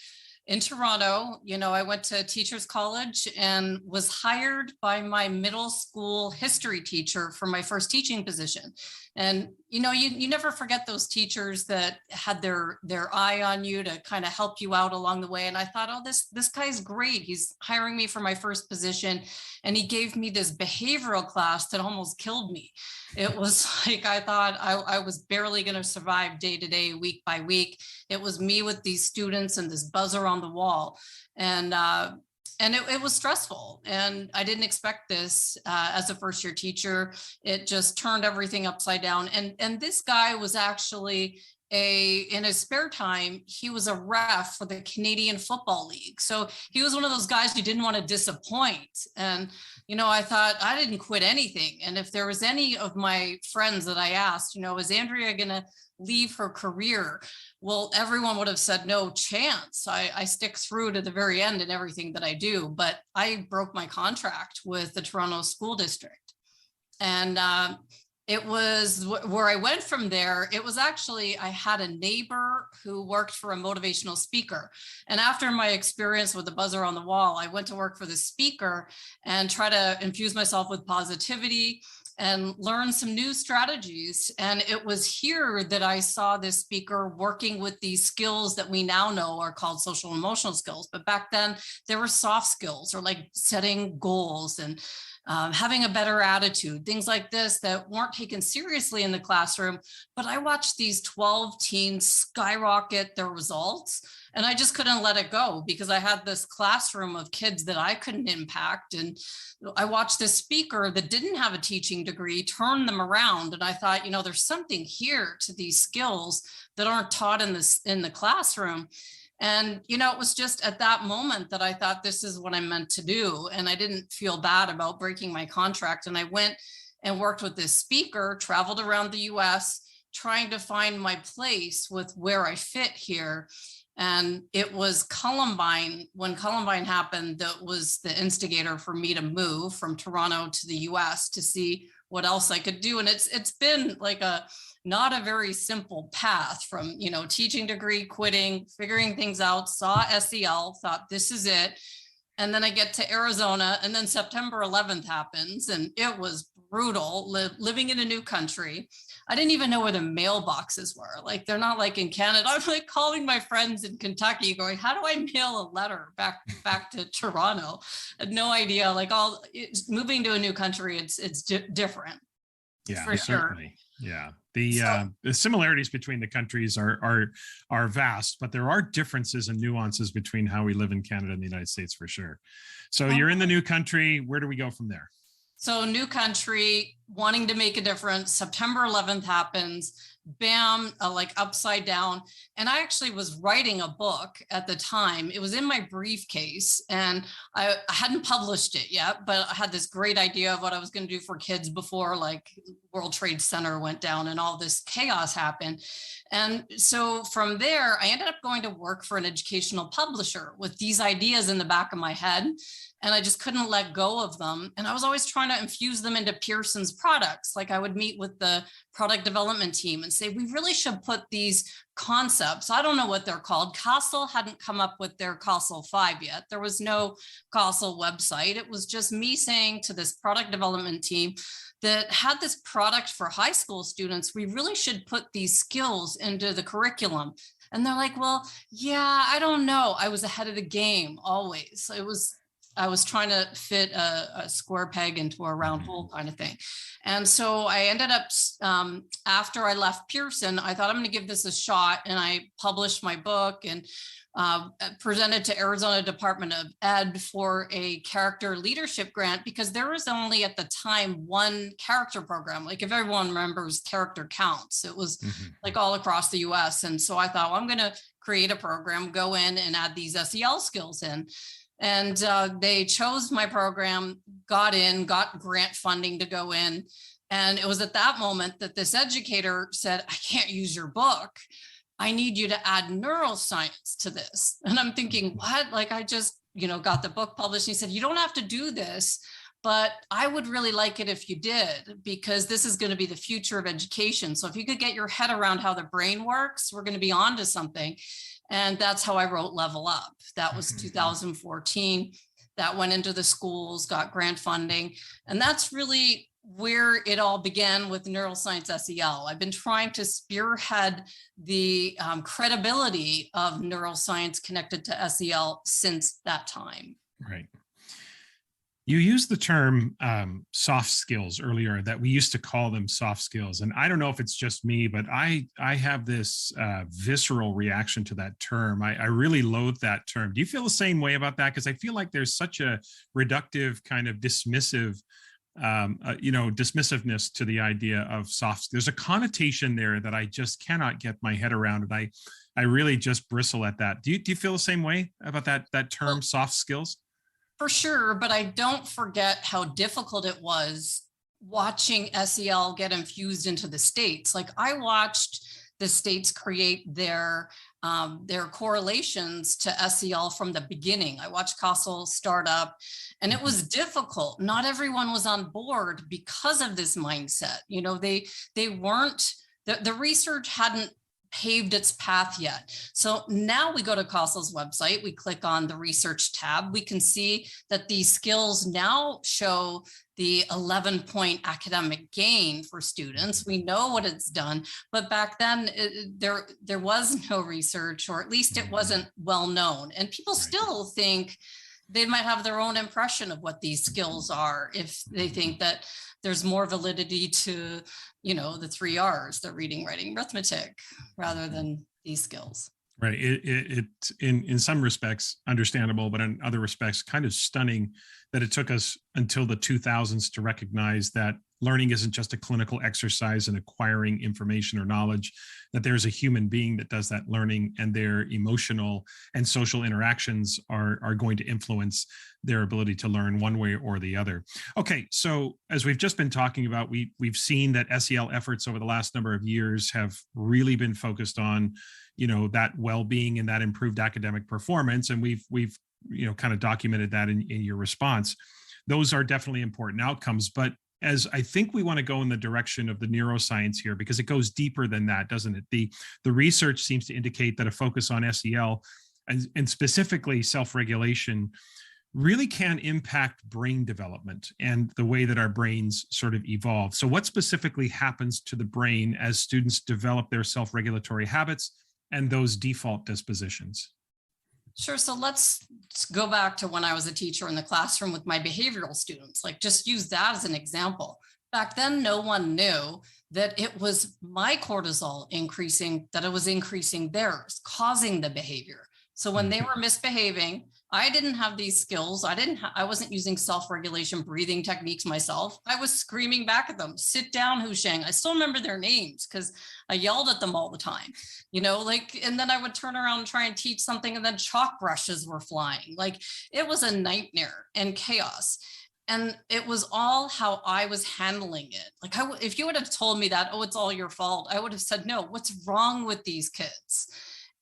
in Toronto, I went to teachers college and was hired by my middle school history teacher for my first teaching position. And, you never forget those teachers that had their eye on you to kind of help you out along the way. And I thought, oh, this guy's great. He's hiring me for my first position. And he gave me this behavioral class that almost killed me. It was like, I thought I was barely going to survive day to day, week by week. It was me with these students and this buzzer on the wall. And it was stressful, and I didn't expect this as a first year teacher. It just turned everything upside down. And this guy was actually in his spare time, he was a ref for the Canadian Football League. So he was one of those guys who didn't want to disappoint. And, I thought I didn't quit anything. And if there was any of my friends that I asked, is Andrea going to leave her career. Well, everyone would have said no chance. I stick through to the very end in everything that I do, but I broke my contract with the Toronto School District. And it was where I went from there. It was actually, I had a neighbor who worked for a motivational speaker. And after my experience with the buzzer on the wall, I went to work for the speaker and try to infuse myself with positivity and learn some new strategies. And it was here that I saw this speaker working with these skills that we now know are called social emotional skills. But back then there were soft skills, or like setting goals and having a better attitude, things like this that weren't taken seriously in the classroom. But I watched these 12 teens skyrocket their results, and I just couldn't let it go because I had this classroom of kids that I couldn't impact. And I watched this speaker that didn't have a teaching degree turn them around. And I thought, there's something here to these skills that aren't taught in the classroom. And, it was just at that moment that I thought, this is what I'm meant to do. And I didn't feel bad about breaking my contract. And I went and worked with this speaker, traveled around the US, trying to find my place with where I fit here. And it was Columbine. When Columbine happened, that was the instigator for me to move from Toronto to the US to see what else I could do. And it's been like not a very simple path from, teaching degree, quitting, figuring things out, saw SEL, thought this is it. And then I get to Arizona, and then September 11th happens, and it was brutal living in a new country. I didn't even know where the mailboxes were. Like, they're not like in Canada. I'm like calling my friends in Kentucky going, how do I mail a letter back to Toronto? I had no idea. Like, moving to a new country, it's different. Yeah, for certainly. Sure. Yeah. The similarities between the countries are vast, but there are differences and nuances between how we live in Canada and the United States for sure. So you're in the new country. Where do we go from there? So new country, wanting to make a difference. September 11th happens. Bam, like upside down. And I actually was writing a book at the time. It was in my briefcase, and I hadn't published it yet, but I had this great idea of what I was going to do for kids before like World Trade Center went down and all this chaos happened. And so from there, I ended up going to work for an educational publisher with these ideas in the back of my head. And I just couldn't let go of them. And I was always trying to infuse them into Pearson's products. Like, I would meet with the product development team and say, we really should put these concepts. I don't know what they're called. Castle hadn't come up with their Castle 5 yet. There was no Castle website. It was just me saying to this product development team that had this product for high school students, we really should put these skills into the curriculum. And they're like, well, yeah, I don't know. I was ahead of the game always. I was trying to fit a square peg into a round hole kind of thing. And so I ended up, after I left Pearson, I thought I'm going to give this a shot. And I published my book and presented to Arizona Department of Ed for a character leadership grant, because there was only at the time one character program. Like, if everyone remembers Character Counts, it was like all across the US. And so I thought, well, I'm going to create a program, go in and add these SEL skills in. And they chose my program, got grant funding to go in. And it was at that moment that this educator said, I can't use your book. I need you to add neuroscience to this. And I'm thinking, what? Like, I just, got the book published. And he said, you don't have to do this, but I would really like it if you did, because this is going to be the future of education. So if you could get your head around how the brain works, we're going to be on to something. And that's how I wrote Level Up. That was 2014. That went into the schools, got grant funding. And that's really where it all began with Neuroscience SEL. I've been trying to spearhead the credibility of neuroscience connected to SEL since that time. Right. You used the term soft skills earlier, that we used to call them soft skills. And I don't know if it's just me, but I have this visceral reaction to that term. I really loathe that term. Do you feel the same way about that? Because I feel like there's such a reductive kind of dismissiveness to the idea of soft. There's a connotation there that I just cannot get my head around. And I really just bristle at that. Do you feel the same way about that term, soft skills? For sure, but I don't forget how difficult it was watching SEL get infused into the States. Like, I watched the states create their correlations to SEL from the beginning. I watched CASEL start up, and it was difficult. Not everyone was on board because of this mindset. You know, they weren't, the research hadn't paved its path yet. So now we go to CASEL's website, we click on the research tab, we can see that these skills now show the 11-point academic gain for students. We know what it's done, but back then there was no research, or at least it wasn't well known. And people still think they might have their own impression of what these skills are if they think that there's more validity to, you know, the 3 R's, the reading, writing, arithmetic, rather than these skills. Right. It in some respects understandable, but in other respects kind of stunning that it took us until the 2000s to recognize that learning isn't just a clinical exercise in acquiring information or knowledge, that there's a human being that does that learning, and their emotional and social interactions are going to influence their ability to learn one way or the other. Okay, so as we've just been talking about, we've seen that SEL efforts over the last number of years have really been focused on, you know, that well-being and that improved academic performance, and we've you know, kind of documented that in your response. Those are definitely important outcomes, but as I think we want to go in the direction of the neuroscience here, because it goes deeper than that, doesn't it? The research seems to indicate that a focus on SEL and specifically self-regulation really can impact brain development and the way that our brains sort of evolve. So what specifically happens to the brain as students develop their self-regulatory habits and those default dispositions? Sure. So let's go back to when I was a teacher in the classroom with my behavioral students, like just use that as an example. Back then, no one knew that it was my cortisol increasing, that it was increasing theirs, causing the behavior. So when they were misbehaving, I didn't have these skills. I wasn't using self-regulation breathing techniques myself. I was screaming back at them, sit down, Husheng. I still remember their names because I yelled at them all the time, you know, like, and then I would turn around and try and teach something, and then chalk brushes were flying. Like, it was a nightmare and chaos. And it was all how I was handling it. Like, if you would have told me that, oh, it's all your fault, I would have said, no, what's wrong with these kids?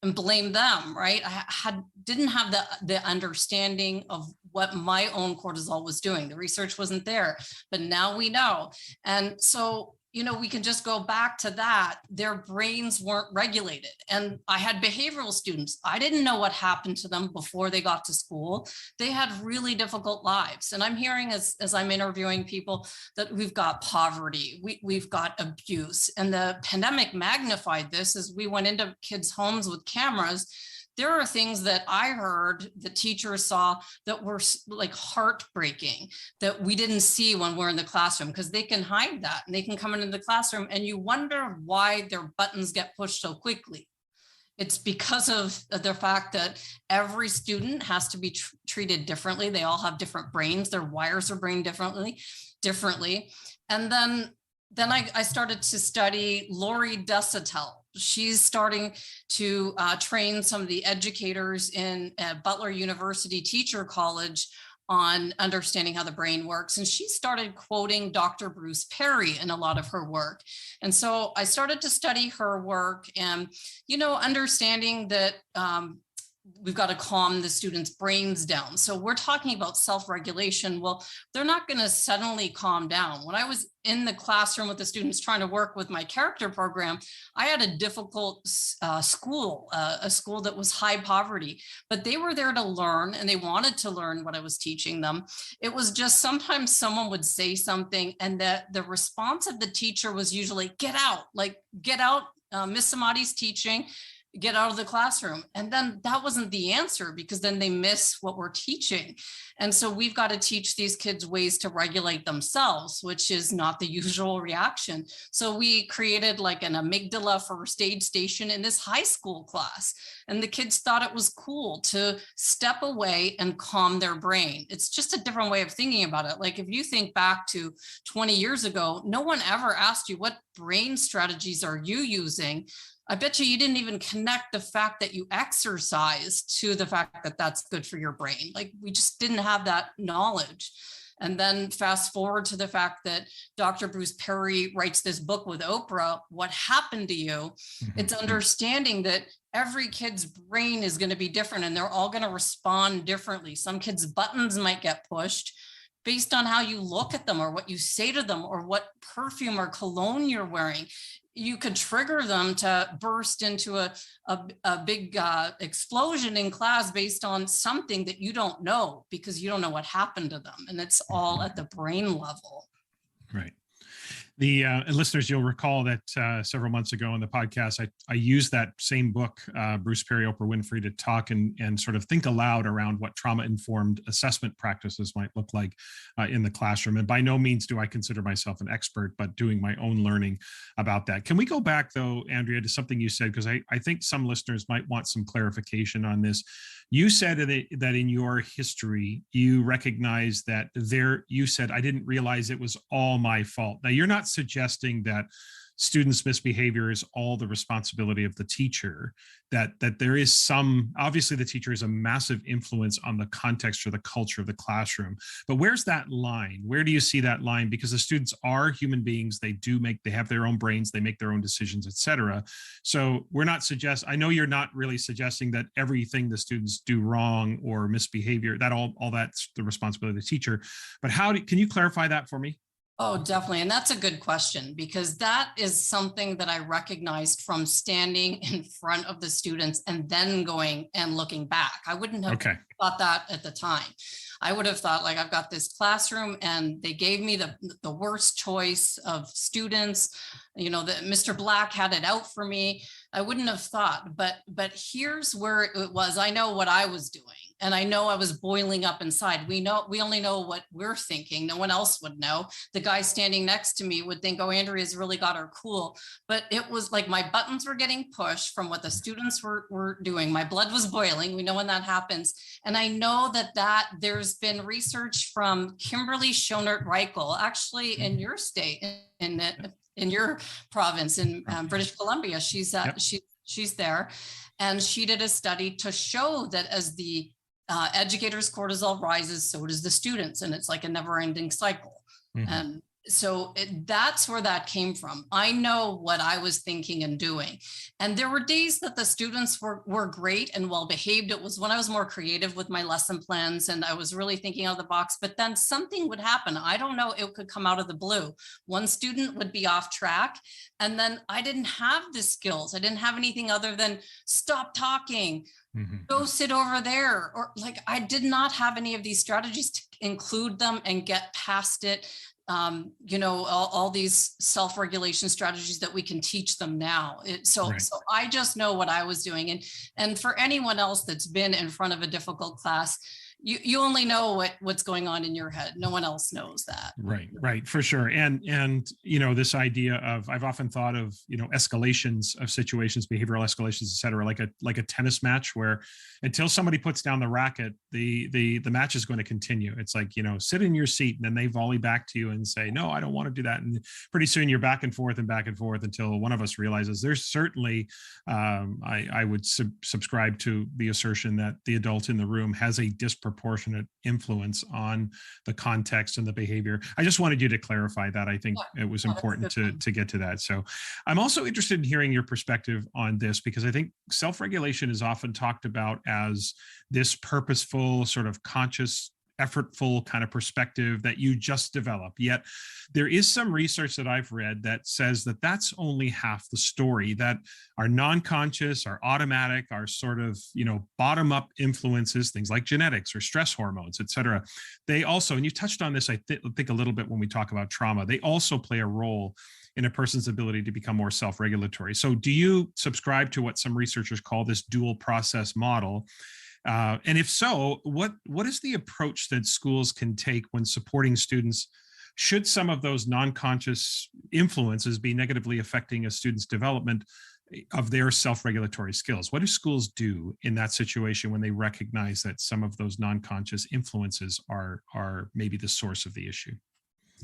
And blame them, right? I didn't have the understanding of what my own cortisol was doing. The research wasn't there, but now we know. And so, you know, we can just go back to that. Their brains weren't regulated. And I had behavioral students. I didn't know what happened to them before they got to school. They had really difficult lives. And I'm hearing as I'm interviewing people that we've got poverty, we've got abuse. And the pandemic magnified this as we went into kids' homes with cameras. There are things that I heard the teachers saw that were like heartbreaking that we didn't see when we're in the classroom, because they can hide that and they can come into the classroom and you wonder why their buttons get pushed so quickly. It's because of the fact that every student has to be treated differently. They all have different brains. Their wires are brain differently. And then I started to study Lori Desautels. She's starting to train some of the educators in Butler University Teacher College on understanding how the brain works. And she started quoting Dr. Bruce Perry in a lot of her work. And so I started to study her work and, you know, understanding that we've got to calm the students' brains down. So we're talking about self-regulation. Well, they're not going to suddenly calm down. When I was in the classroom with the students trying to work with my character program, I had a difficult school, a school that was high poverty, but they were there to learn and they wanted to learn what I was teaching them. It was just sometimes someone would say something and the response of the teacher was usually, get out, Miss Samadi's teaching, get out of the classroom. And then that wasn't the answer, because then they miss what we're teaching. And so we've got to teach these kids ways to regulate themselves, which is not the usual reaction. So we created like an amygdala first aid station in this high school class. And the kids thought it was cool to step away and calm their brain. It's just a different way of thinking about it. Like if you think back to 20 years ago, no one ever asked you, what brain strategies are you using? I bet you didn't even connect the fact that you exercise to the fact that that's good for your brain. Like we just didn't have that knowledge. And then fast forward to the fact that Dr. Bruce Perry writes this book with Oprah, What Happened to You? It's understanding that every kid's brain is going to be different and they're all going to respond differently. Some kids' buttons might get pushed based on how you look at them or what you say to them or what perfume or cologne you're wearing. You could trigger them to burst into a big explosion in class based on something that you don't know because you don't know what happened to them. And it's all at the brain level. Right. The listeners, you'll recall that several months ago on the podcast, I used that same book, Bruce Perry, Oprah Winfrey, to talk and sort of think aloud around what trauma-informed assessment practices might look like in the classroom. And by no means do I consider myself an expert, but doing my own learning about that. Can we go back, though, Andrea, to something you said? Because I think some listeners might want some clarification on this. You said that in your history, you recognize that you said, I didn't realize it was all my fault. Now, you're not suggesting that students' misbehavior is all the responsibility of the teacher, that there is some, obviously the teacher is a massive influence on the context or the culture of the classroom, but where's that line? Where do you see that line? Because the students are human beings. They have their own brains, they make their own decisions, et cetera. So we're not I know you're not really suggesting that everything the students do wrong or misbehavior, that all that's the responsibility of the teacher, but can you clarify that for me? Oh, definitely. And that's a good question, because that is something that I recognized from standing in front of the students and then going and looking back. I wouldn't have thought that at the time. I would have thought, like, I've got this classroom and they gave me the worst choice of students, that Mr. Black had it out for me. I wouldn't have thought, but here's where it was. I know what I was doing, and I know I was boiling up inside. We only know what we're thinking. No one else would know. The guy standing next to me would think, oh, Andrea's really got her cool. But it was like my buttons were getting pushed from what the students were doing. My blood was boiling. We know when that happens. And I know that there's been research from Kimberly Schonert-Reichel, actually in your state, in your province in British Columbia. She's there, and she did a study to show that as the educators' cortisol rises, so does the students, and it's like a never-ending cycle. And so that's where that came from. I know what I was thinking and doing. And there were days that the students were great and well-behaved. It was when I was more creative with my lesson plans and I was really thinking out of the box, but then something would happen. I don't know, it could come out of the blue. One student would be off track, and then I didn't have the skills. I didn't have anything other than stop talking, go sit over there. Or like, I did not have any of these strategies to include them and get past it. All these self-regulation strategies that we can teach them now. So I just know what I was doing. And for anyone else that's been in front of a difficult class, you only know what's going on in your head. No one else knows that. Right, for sure. And this idea of, I've often thought of, escalations of situations, behavioral escalations, et cetera, like a tennis match where until somebody puts down the racket, the match is going to continue. It's like, sit in your seat, and then they volley back to you and say, no, I don't want to do that. And pretty soon you're back and forth until one of us realizes there's certainly, I would subscribe to the assertion that the adult in the room has a disproportionate influence on the context and the behavior. I just wanted you to clarify that. I think it was important to get to that. So I'm also interested in hearing your perspective on this, because I think self-regulation is often talked about as this purposeful, sort of conscious, effortful kind of perspective that you just develop. Yet there is some research that I've read that says that that's only half the story, that our non-conscious, our automatic, our sort of, bottom-up influences, things like genetics or stress hormones, et cetera, they also, and you touched on this, I think a little bit when we talk about trauma, they also play a role in a person's ability to become more self-regulatory. So do you subscribe to what some researchers call this dual process model? And if so, what is the approach that schools can take when supporting students should some of those non-conscious influences be negatively affecting a student's development of their self-regulatory skills? What do schools do in that situation when they recognize that some of those non-conscious influences are maybe the source of the issue?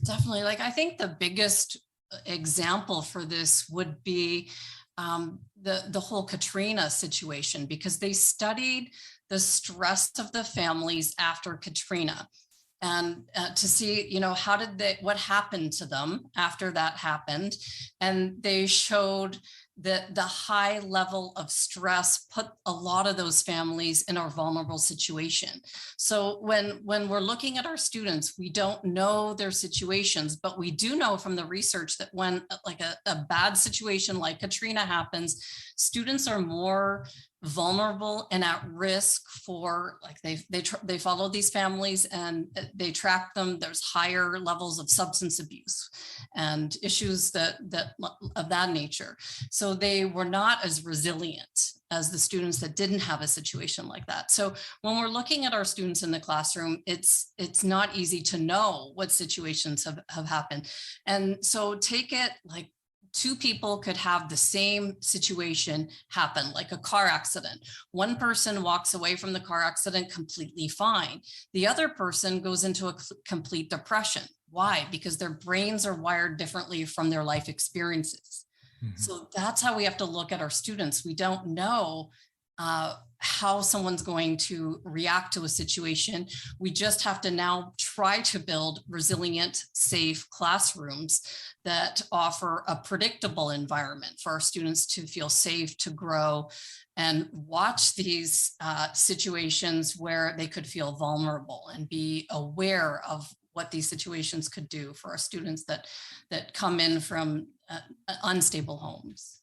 Definitely. Like, I think the biggest example for this would be the whole Katrina situation, because they studied the stress of the families after Katrina. and to see, how what happened to them after that happened. And they showed that the high level of stress put a lot of those families in a vulnerable situation. So when we're looking at our students, we don't know their situations, but we do know from the research that when like a bad situation like Katrina happens, students are more vulnerable and at risk for, like, they follow these families and they track them. There's higher levels of substance abuse and issues that of that nature. So they were not as resilient as the students that didn't have a situation like that. So when we're looking at our students in the classroom, it's not easy to know what situations have happened. And so take it like, two people could have the same situation happen, like a car accident. One person walks away from the car accident completely fine. The other person goes into a complete depression. Why? Because their brains are wired differently from their life experiences. Mm-hmm. So that's how we have to look at our students. We don't know how someone's going to react to a situation. We just have to now try to build resilient, safe classrooms that offer a predictable environment for our students to feel safe, to grow, and watch these situations where they could feel vulnerable and be aware of what these situations could do for our students that come in from unstable homes.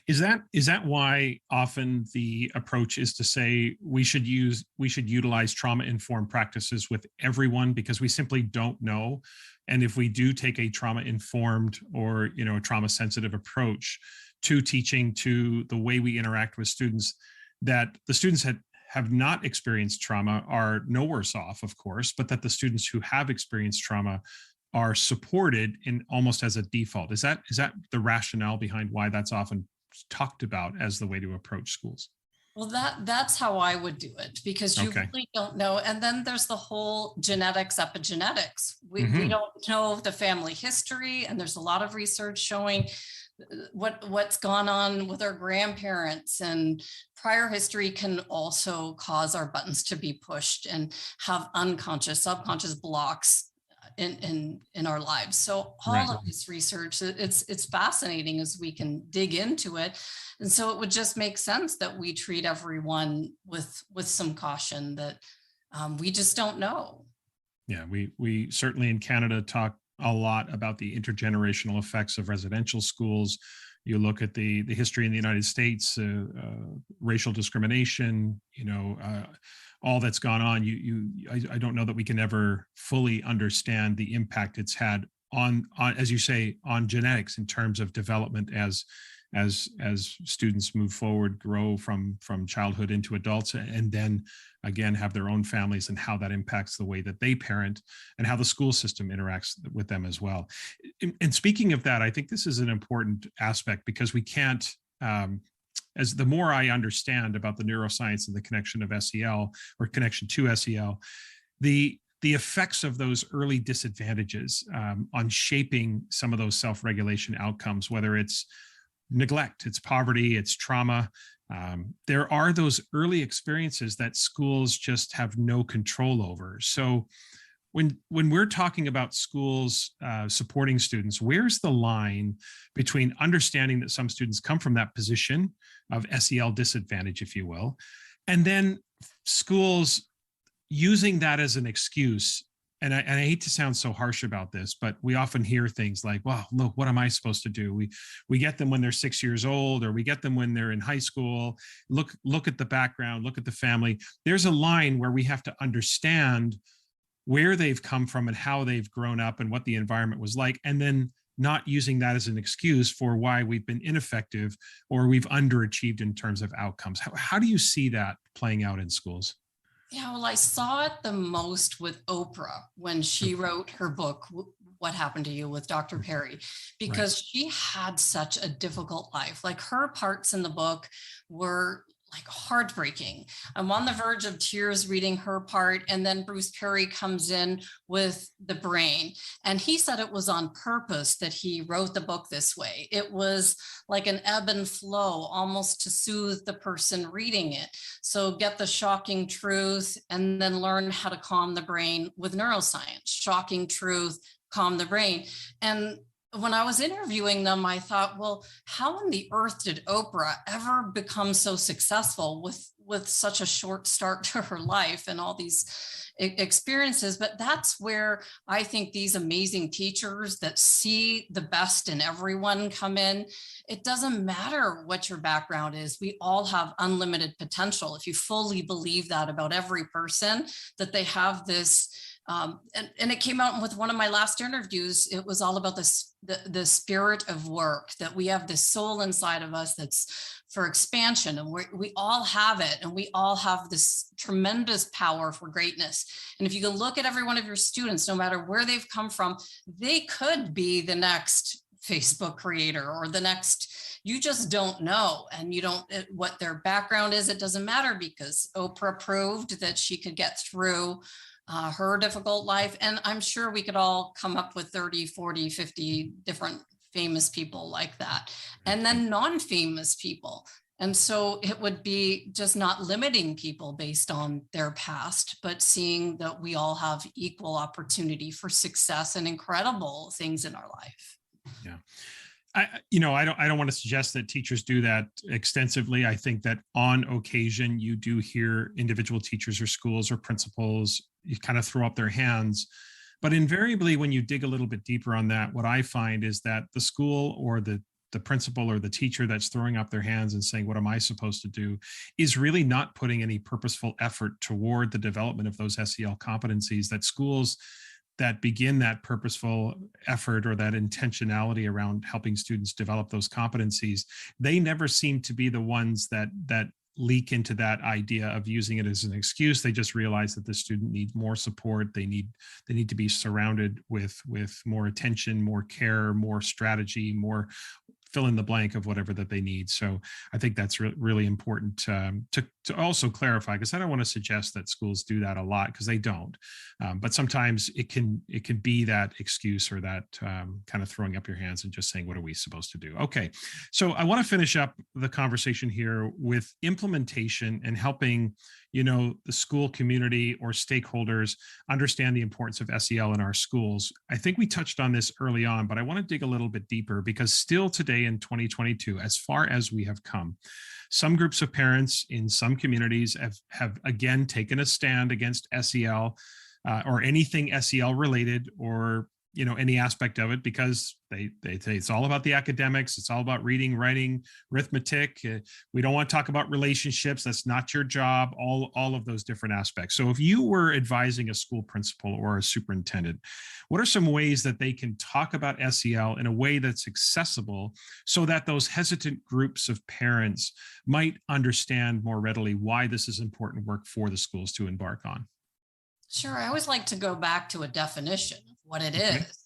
Is that why often the approach is to say we should utilize trauma-informed practices with everyone, because we simply don't know? And if we do take a trauma-informed or a trauma-sensitive approach to teaching, to the way we interact with students, that the students have not experienced trauma are no worse off, of course, but that the students who have experienced trauma are supported in almost as a default. Is that the rationale behind why that's often talked about as the way to approach schools? Well, that's how I would do it, because you really don't know. And then there's the whole genetics, epigenetics. We don't know the family history, and there's a lot of research showing what's gone on with our grandparents, and prior history can also cause our buttons to be pushed and have unconscious, subconscious blocks in our lives. So all of this research, it's fascinating as we can dig into it. And so it would just make sense that we treat everyone with some caution, that we just don't know. Yeah, we certainly in Canada talk a lot about the intergenerational effects of residential schools. You look at the history in the United States, racial discrimination, all that's gone on. I don't know that we can ever fully understand the impact it's had on, as you say, on genetics in terms of development as students move forward, grow from childhood into adults, and then again have their own families, and how that impacts the way that they parent and how the school system interacts with them as well. And speaking of that, I think this is an important aspect, because we can't, as the more I understand about the neuroscience and the connection of SEL, or connection to SEL, the effects of those early disadvantages on shaping some of those self-regulation outcomes, whether it's neglect, it's poverty, it's trauma. There are those early experiences that schools just have no control over. So when we're talking about schools supporting students, where's the line between understanding that some students come from that position of SEL disadvantage, if you will, and then schools using that as an excuse? And I hate to sound so harsh about this, but we often hear things like, well, look, what am I supposed to do? We get them when they're 6 years old, or we get them when they're in high school. Look at the background, look at the family. There's a line where we have to understand where they've come from and how they've grown up and what the environment was like, and then not using that as an excuse for why we've been ineffective or we've underachieved in terms of outcomes. How do you see that playing out in schools? Yeah, well, I saw it the most with Oprah when she wrote her book, What Happened to You, with Dr. Perry, because she had such a difficult life. Like, her parts in the book were like heartbreaking. I'm on the verge of tears reading her part. And then Bruce Perry comes in with the brain. And he said it was on purpose that he wrote the book this way. It was like an ebb and flow, almost to soothe the person reading it. So get the shocking truth and then learn how to calm the brain with neuroscience. Shocking truth, calm the brain. And when I was interviewing them, I thought, well, how in the earth did Oprah ever become so successful with such a short start to her life and all these experiences? But that's where I think these amazing teachers that see the best in everyone come in. It doesn't matter what your background is. We all have unlimited potential. If you fully believe that about every person, that they have this. And it came out with one of my last interviews. It was all about the spirit of work, that we have this soul inside of us that's for expansion, and we all have it, and we all have this tremendous power for greatness. And if you can look at every one of your students, no matter where they've come from, they could be the next Facebook creator or the next. You just don't know, and you don't what their background is. It doesn't matter, because Oprah proved that she could get through her difficult life. And I'm sure we could all come up with 30, 40, 50 different famous people like that, and then non-famous people. And so it would be just not limiting people based on their past, but seeing that we all have equal opportunity for success and incredible things in our life. Yeah. I don't want to suggest that teachers do that extensively. I think that on occasion you do hear individual teachers or schools or principals, you kind of throw up their hands. But invariably, when you dig a little bit deeper on that, what I find is that the school or the principal or the teacher that's throwing up their hands and saying, what am I supposed to do, is really not putting any purposeful effort toward the development of those SEL competencies. That schools that begin that purposeful effort or that intentionality around helping students develop those competencies, they never seem to be the ones that leak into that idea of using it as an excuse. They just realize that the student needs more support. They need to be surrounded with more attention, more care, more strategy, more fill in the blank of whatever that they need. So I think that's really important to also clarify, because I don't want to suggest that schools do that a lot, because they don't. But sometimes it can be that excuse or that kind of throwing up your hands and just saying, what are we supposed to do? Okay, so I want to finish up the conversation here with implementation and helping the school community or stakeholders understand the importance of SEL in our schools. I think we touched on this early on, but I want to dig a little bit deeper, because still today in 2022, as far as we have come, some groups of parents in some communities have again taken a stand against SEL or anything SEL related, or any aspect of it, because they say it's all about the academics. It's all about reading, writing, arithmetic. We don't want to talk about relationships. That's not your job. All of those different aspects. So if you were advising a school principal or a superintendent, what are some ways that they can talk about SEL in a way that's accessible, so that those hesitant groups of parents might understand more readily why this is important work for the schools to embark on? Sure. I always like to go back to a definition of what it Okay. is.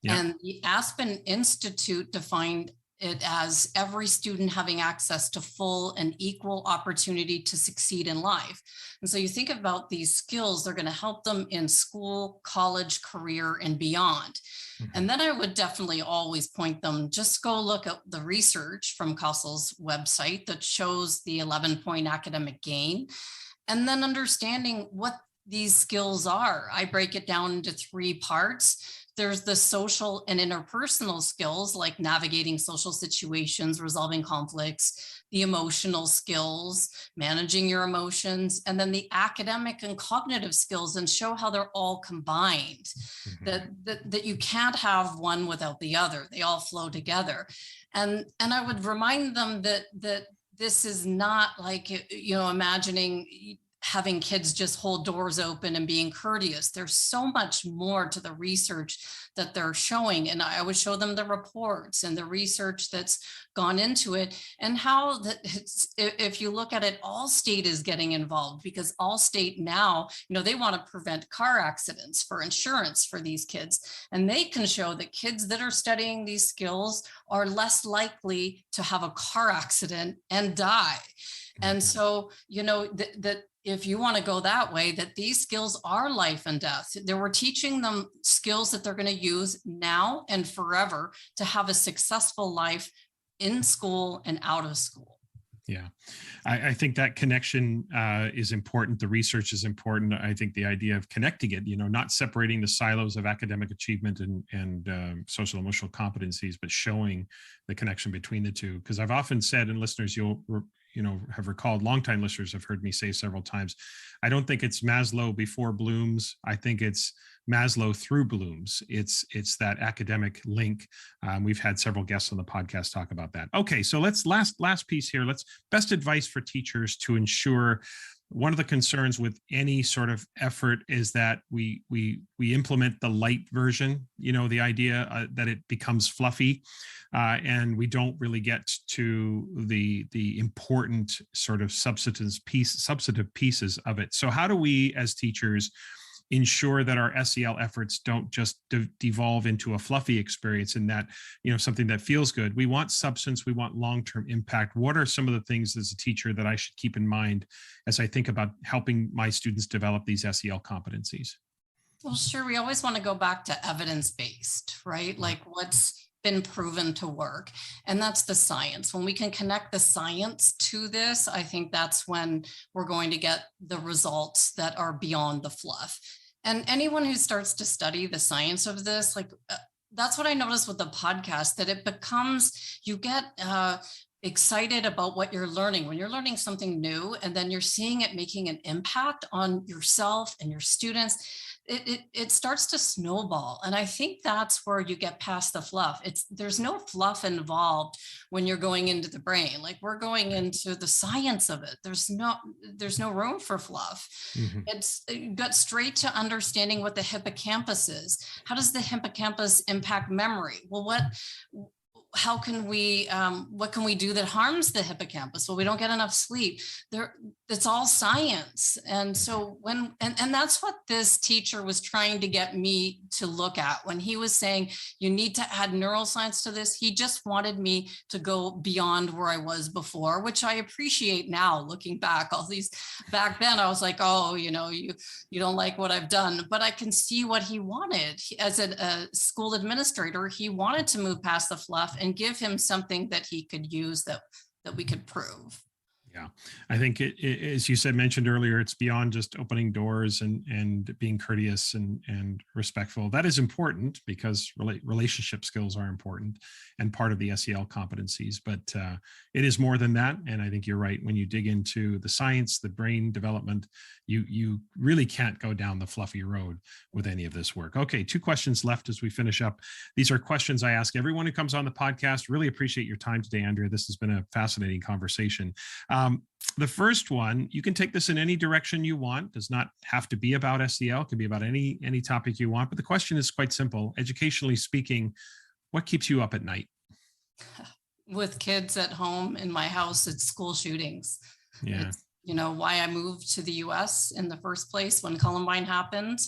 Yeah. And the Aspen Institute defined it as every student having access to full and equal opportunity to succeed in life. And so you think about these skills, they're going to help them in school, college, career, and beyond. Mhm. And then I would definitely always point them, just go look at the research from CASEL's website that shows the 11-point academic gain, and then understanding what these skills are. I break it down into 3 parts. There's the social and interpersonal skills, like navigating social situations, resolving conflicts, the emotional skills, managing your emotions, and then the academic and cognitive skills, and show how they're all combined, that you can't have one without the other. They all flow together. And I would remind them that this is not like, imagining having kids just hold doors open and being courteous. There's so much more to the research that they're showing. And I would show them the reports and the research that's gone into it, and how that if you look at it, Allstate is getting involved, because Allstate now, they want to prevent car accidents for insurance for these kids. And they can show that kids that are studying these skills are less likely to have a car accident and die. And so, that if you want to go that way, that these skills are life and death. They were teaching them skills that they're going to use now and forever to have a successful life in school and out of school. Yeah, I think that connection is important. The research is important. I think the idea of connecting it, not separating the silos of academic achievement and social emotional competencies, but showing the connection between the two. Because I've often said, and listeners, you'll have recalled, longtime listeners have heard me say several times, I don't think it's Maslow before Bloom's. I think it's Maslow through Bloom's. It's that academic link. We've had several guests on the podcast talk about that. Okay, so let's last piece here. Best advice for teachers to ensure. One of the concerns with any sort of effort is that we implement the light version, the idea that it becomes fluffy, and we don't really get to the important sort of substantive pieces of it. So how do we as teachers ensure that our SEL efforts don't just devolve into a fluffy experience, and that, something that feels good? We want substance, we want long-term impact. What are some of the things as a teacher that I should keep in mind as I think about helping my students develop these SEL competencies? Well, sure. We always want to go back to evidence-based, right? Like what's been proven to work. And that's the science. When we can connect the science to this, I think that's when we're going to get the results that are beyond the fluff. And anyone who starts to study the science of this, that's what I noticed with the podcast, that it becomes, you get excited about what you're learning when you're learning something new, and then you're seeing it making an impact on yourself and your students. It starts to snowball. And I think that's where you get past the fluff. There's no fluff involved when you're going into the brain. Like, we're going into the science of it. There's no room for fluff. Mm-hmm. It's got straight to understanding what the hippocampus is. How does the hippocampus impact memory? Well, what can we do that harms the hippocampus? Well, we don't get enough sleep. It's all science. And so and that's what this teacher was trying to get me to look at when he was saying, you need to add neuroscience to this. He just wanted me to go beyond where I was before, which I appreciate now, looking back. Back then I was like, oh, you don't like what I've done, but I can see what he wanted. As a school administrator, he wanted to move past the fluff and give him something that he could use that we could prove. Yeah, I think as you mentioned earlier, it's beyond just opening doors and being courteous and respectful. That is important because relationship skills are important and part of the SEL competencies, but it is more than that. And I think you're right. When you dig into the science, the brain development, you really can't go down the fluffy road with any of this work. Okay, 2 questions left as we finish up. These are questions I ask everyone who comes on the podcast. Really appreciate your time today, Andrea. This has been a fascinating conversation. The first one, you can take this in any direction you want. Does not have to be about SEL. It can be about any topic you want. But the question is quite simple. Educationally speaking, what keeps you up at night? With kids at home in my house, it's school shootings. Yeah. It's, why I moved to the US in the first place when Columbine happened.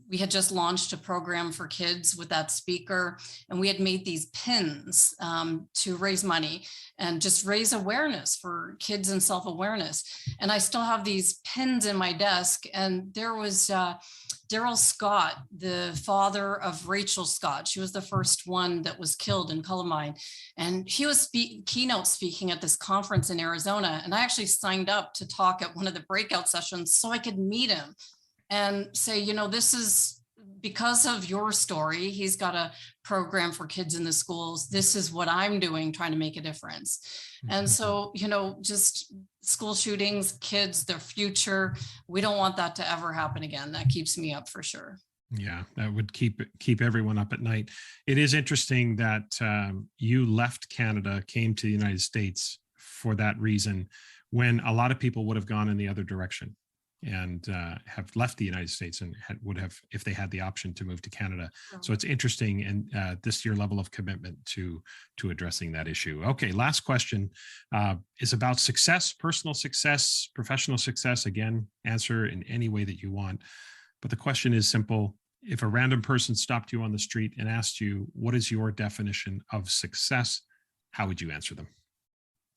We had just launched a program for kids with that speaker, and we had made these pins to raise money and just raise awareness for kids and self-awareness. And I still have these pins in my desk. And there was Daryl Scott, the father of Rachel Scott. She was the first one that was killed in Columbine. And he was keynote speaking at this conference in Arizona. And I actually signed up to talk at one of the breakout sessions so I could meet him and say, this is because of your story. He's got a program for kids in the schools. This is what I'm doing, trying to make a difference. And so, just school shootings, kids, their future, we don't want that to ever happen again. That keeps me up for sure. Yeah, that would keep everyone up at night. It is interesting that you left Canada, came to the United States for that reason, when a lot of people would have gone in the other direction and have left the United States and would have, if they had the option, to move to Canada. So it's interesting, and this your level of commitment to addressing that issue. Okay, last question is about success, personal success, professional success. Again, answer in any way that you want. But the question is simple. If a random person stopped you on the street and asked you, what is your definition of success? How would you answer them?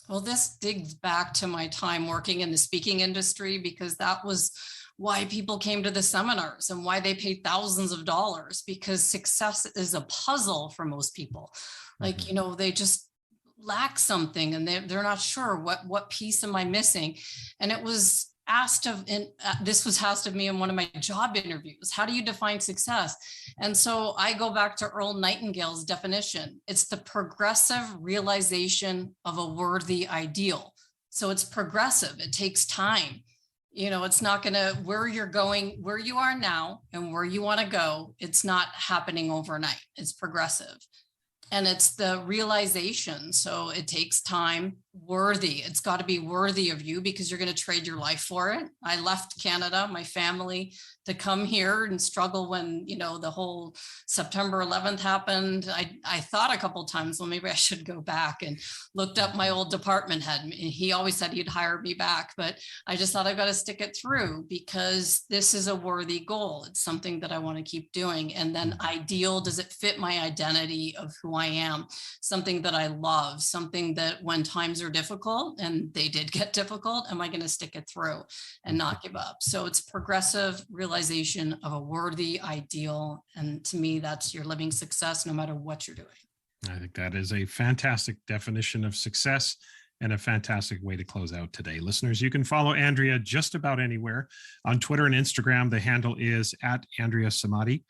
Well, this digs back to my time working in the speaking industry, because that was why people came to the seminars and why they paid thousands of dollars, because success is a puzzle for most people. Like, you know, they just lack something and they're not sure what piece am I missing. And it was asked of, this was asked of me in one of my job interviews. How do you define success? And so I go back to Earl Nightingale's definition. It's the progressive realization of a worthy ideal. So it's progressive. It takes time. You know, it's not going to, where you're going, where you are now and where you want to go, it's not happening overnight. It's progressive. And it's the realization. So it takes time, worthy. It's got to be worthy of you, because you're going to trade your life for it. I left Canada, my family, to come here and struggle when, you know, the whole September 11th happened. I thought a couple of times, well, maybe I should go back, and looked up my old department head. And he always said he'd hire me back, but I just thought I've got to stick it through, because this is a worthy goal. It's something that I want to keep doing. And then ideal, does it fit my identity of who I am? Something that I love, something that when times are difficult, and they did get difficult, am I going to stick it through and not give up? So it's progressive realization of a worthy ideal. And to me, that's your living success, no matter what you're doing. I think that is a fantastic definition of success and a fantastic way to close out today. Listeners, you can follow Andrea just about anywhere. On Twitter and Instagram, the handle is @Andrea Samadi.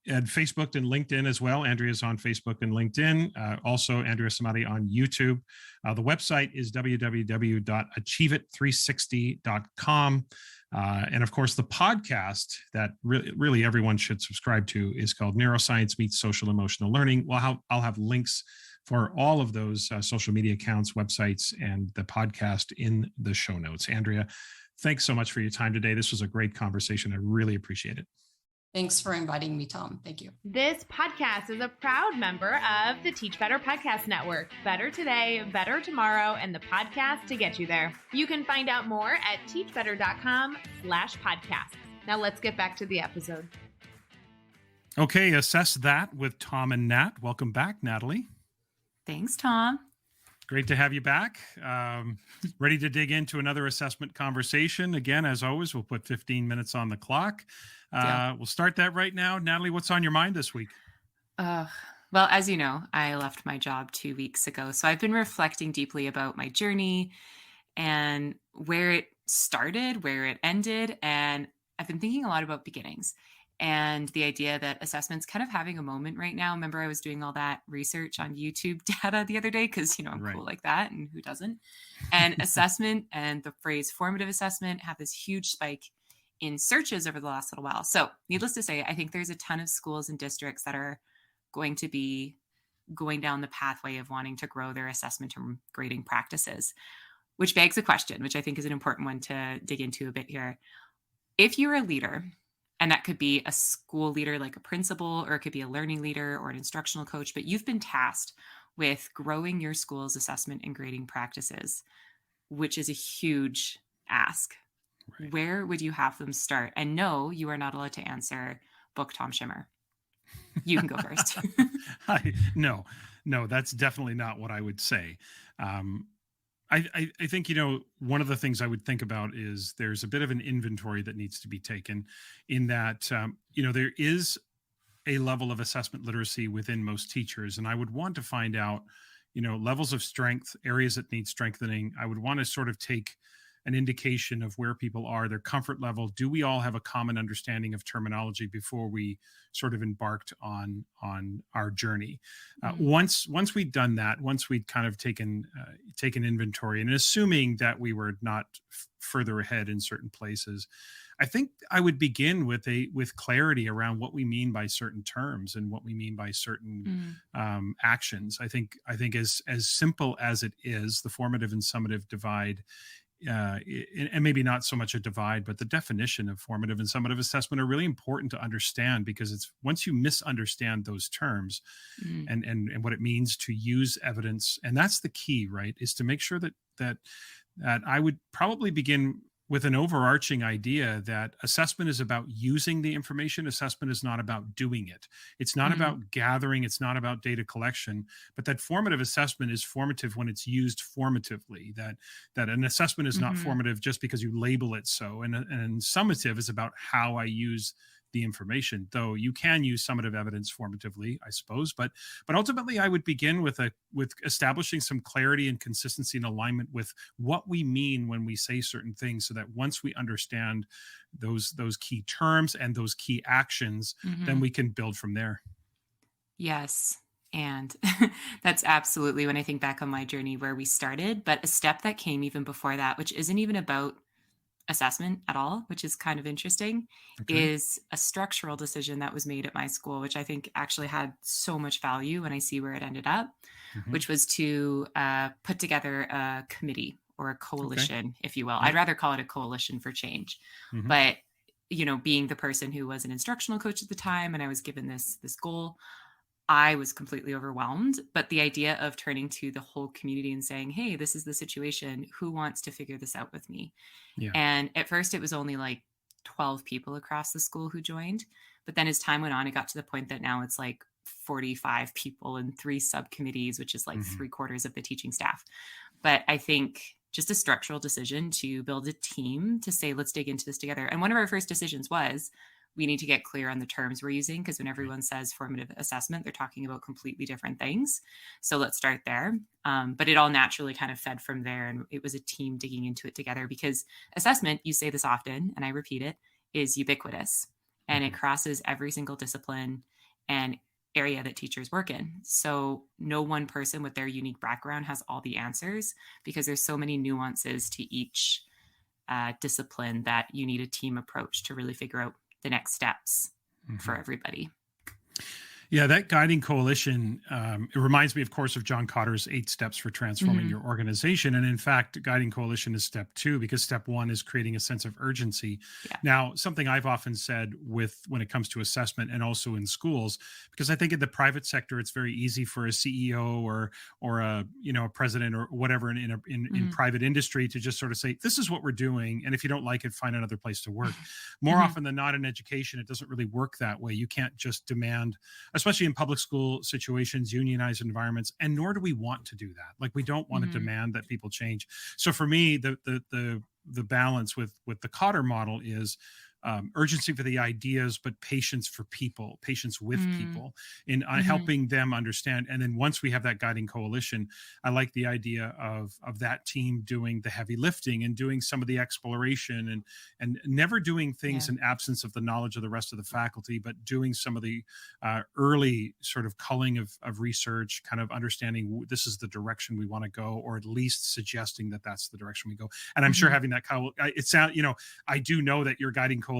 And Facebook and LinkedIn as well. Andrea's on Facebook and LinkedIn. Also, Andrea Samadi on YouTube. The website is www.achieveit360.com. And of course, the podcast that really everyone should subscribe to is called Neuroscience Meets Social Emotional Learning. Well, I'll have links for all of those social media accounts, websites, and the podcast in the show notes. Andrea, thanks so much for your time today. This was a great conversation. I really appreciate it. Thanks for inviting me, Tom. Thank you. This podcast is a proud member of the Teach Better Podcast Network. Better today, better tomorrow, and the podcast to get you there. You can find out more at teachbetter.com/podcast. Now let's get back to the episode. Okay, assess that with Tom and Nat. Welcome back, Natalie. Thanks, Tom. Great to have you back. Ready to dig into another assessment conversation. Again, as always, we'll put 15 minutes on the clock. We'll start that right now. Natalie, what's on your mind this week? Well, as you know, I left my job 2 weeks ago. So I've been reflecting deeply about my journey and where it started, where it ended. And I've been thinking a lot about beginnings and the idea that assessment's kind of having a moment right now. Remember, I was doing all that research on YouTube data the other day because, I'm Right. cool like that, and who doesn't? And assessment and the phrase formative assessment have this huge spike in searches over the last little while. So needless to say, I think there's a ton of schools and districts that are going to be going down the pathway of wanting to grow their assessment and grading practices, which begs a question, which I think is an important one to dig into a bit here. If you're a leader, and that could be a school leader like a principal, or it could be a learning leader or an instructional coach, but you've been tasked with growing your school's assessment and grading practices, which is a huge ask. Right. Where would you have them start? And no, you are not allowed to answer book Tom Schimmer. You can go first. No, that's definitely not what I would say. I think, one of the things I would think about is there's a bit of an inventory that needs to be taken in that, there is a level of assessment literacy within most teachers. And I would want to find out, levels of strength, areas that need strengthening. I would want to sort of take an indication of where people are, their comfort level. Do we all have a common understanding of terminology before we sort of embarked on our journey? Once we'd done that, once we'd kind of taken inventory, and assuming that we were not further ahead in certain places, I think I would begin with clarity around what we mean by certain terms and what we mean by certain actions. I think as simple as it is, the formative and summative divide, and maybe not so much a divide, but the definition of formative and summative assessment are really important to understand, because it's once you misunderstand those terms and what it means to use evidence, and that's the key, right? Is to make sure that I would probably begin with an overarching idea that assessment is about using the information. Assessment is not about doing it. It's not about gathering. It's not about data collection, but that formative assessment is formative when it's used formatively, that an assessment is not formative just because you label it so. And summative is about how I use the information, though you can use summative evidence formatively, I suppose. But ultimately, I would begin with establishing some clarity and consistency and alignment with what we mean when we say certain things, so that once we understand those key terms and those key actions, then we can build from there. Yes. And that's absolutely when I think back on my journey where we started, but a step that came even before that, which isn't even about assessment at all, which is kind of interesting, is a structural decision that was made at my school, which I think actually had so much value when I see where it ended up, which was to put together a committee or a coalition, if you will. I'd rather call it a coalition for change. But, being the person who was an instructional coach at the time, and I was given this goal, I was completely overwhelmed. But the idea of turning to the whole community and saying, hey, this is the situation. Who wants to figure this out with me? Yeah. And at first it was only like 12 people across the school who joined. But then as time went on, it got to the point that now it's like 45 people in 3 subcommittees, which is like 3/4 of the teaching staff. But I think just a structural decision to build a team to say, let's dig into this together. And one of our first decisions was, we need to get clear on the terms we're using, because when everyone says formative assessment, they're talking about completely different things. So let's start there. But it all naturally kind of fed from there. And it was a team digging into it together, because assessment, you say this often, and I repeat it, is ubiquitous. And it crosses every single discipline and area that teachers work in. So no one person with their unique background has all the answers, because there's so many nuances to each discipline that you need a team approach to really figure out the next steps for everybody. Yeah, that guiding coalition, it reminds me, of course, of John Cotter's 8 steps for transforming your organization. And in fact, guiding coalition is step 2, because step 1 is creating a sense of urgency. Yeah. Now, something I've often said when it comes to assessment, and also in schools, because I think in the private sector, it's very easy for a CEO or a president or whatever in private industry to just sort of say, this is what we're doing, and if you don't like it, find another place to work. More often than not in education, it doesn't really work that way. You can't just demand, especially in public school situations, unionized environments, and nor do we want to do that. Like, we don't want to demand that people change. So for me, the balance with the Cotter model is urgency for the ideas, but patience for people, patience with people in helping them understand. And then once we have that guiding coalition, I like the idea of that team doing the heavy lifting and doing some of the exploration and never doing things in absence of the knowledge of the rest of the faculty, but doing some of the early sort of culling of research, kind of understanding this is the direction we want to go, or at least suggesting that that's the direction we go. And I'm sure having that, I do know that your guiding coalition,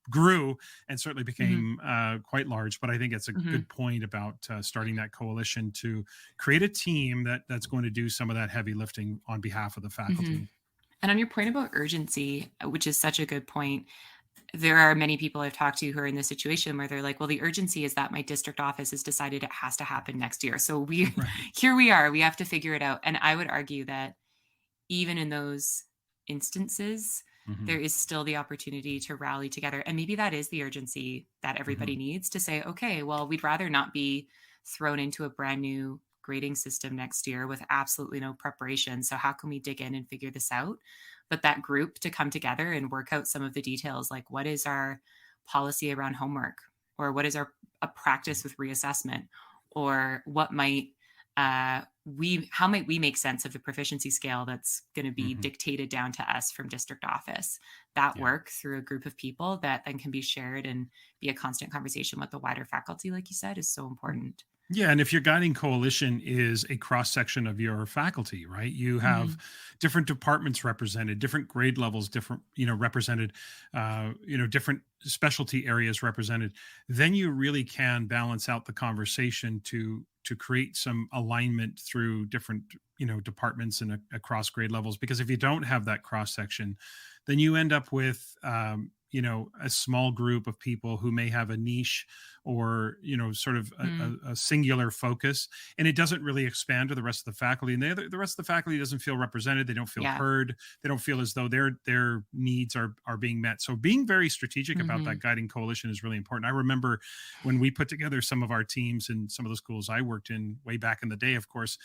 grew and certainly became quite large. But I think it's a good point about starting that coalition to create a team that's going to do some of that heavy lifting on behalf of the faculty. And on your point about urgency, which is such a good point, there are many people I've talked to who are in this situation where they're like, well, the urgency is that my district office has decided it has to happen next year. So here we are, we have to figure it out. And I would argue that even in those instances, there is still the opportunity to rally together. And maybe that is the urgency that everybody needs to say, okay, well, we'd rather not be thrown into a brand new grading system next year with absolutely no preparation. So how can we dig in and figure this out? But that group to come together and work out some of the details, like what is our policy around homework, or what is a practice with reassessment, or what might how might we make sense of the proficiency scale that's going to be dictated down to us from district office? That work through a group of people that then can be shared and be a constant conversation with the wider faculty, like you said, is so important. Yeah, and if your guiding coalition is a cross section of your faculty, right? You have Mhm. different departments represented, different grade levels, different, represented, different specialty areas represented. Then you really can balance out the conversation to create some alignment through different, departments and across grade levels. Because if you don't have that cross section, then you end up with, a small group of people who may have a niche or sort of Mm. a singular focus, and it doesn't really expand to the rest of the faculty, and the rest of the faculty doesn't feel represented. They don't feel Yeah. heard. They don't feel as though their needs are being met. So being very strategic about that Mhm. guiding coalition is really important. I remember when we put together some of our teams in some of the schools I worked in way back in the day, of course,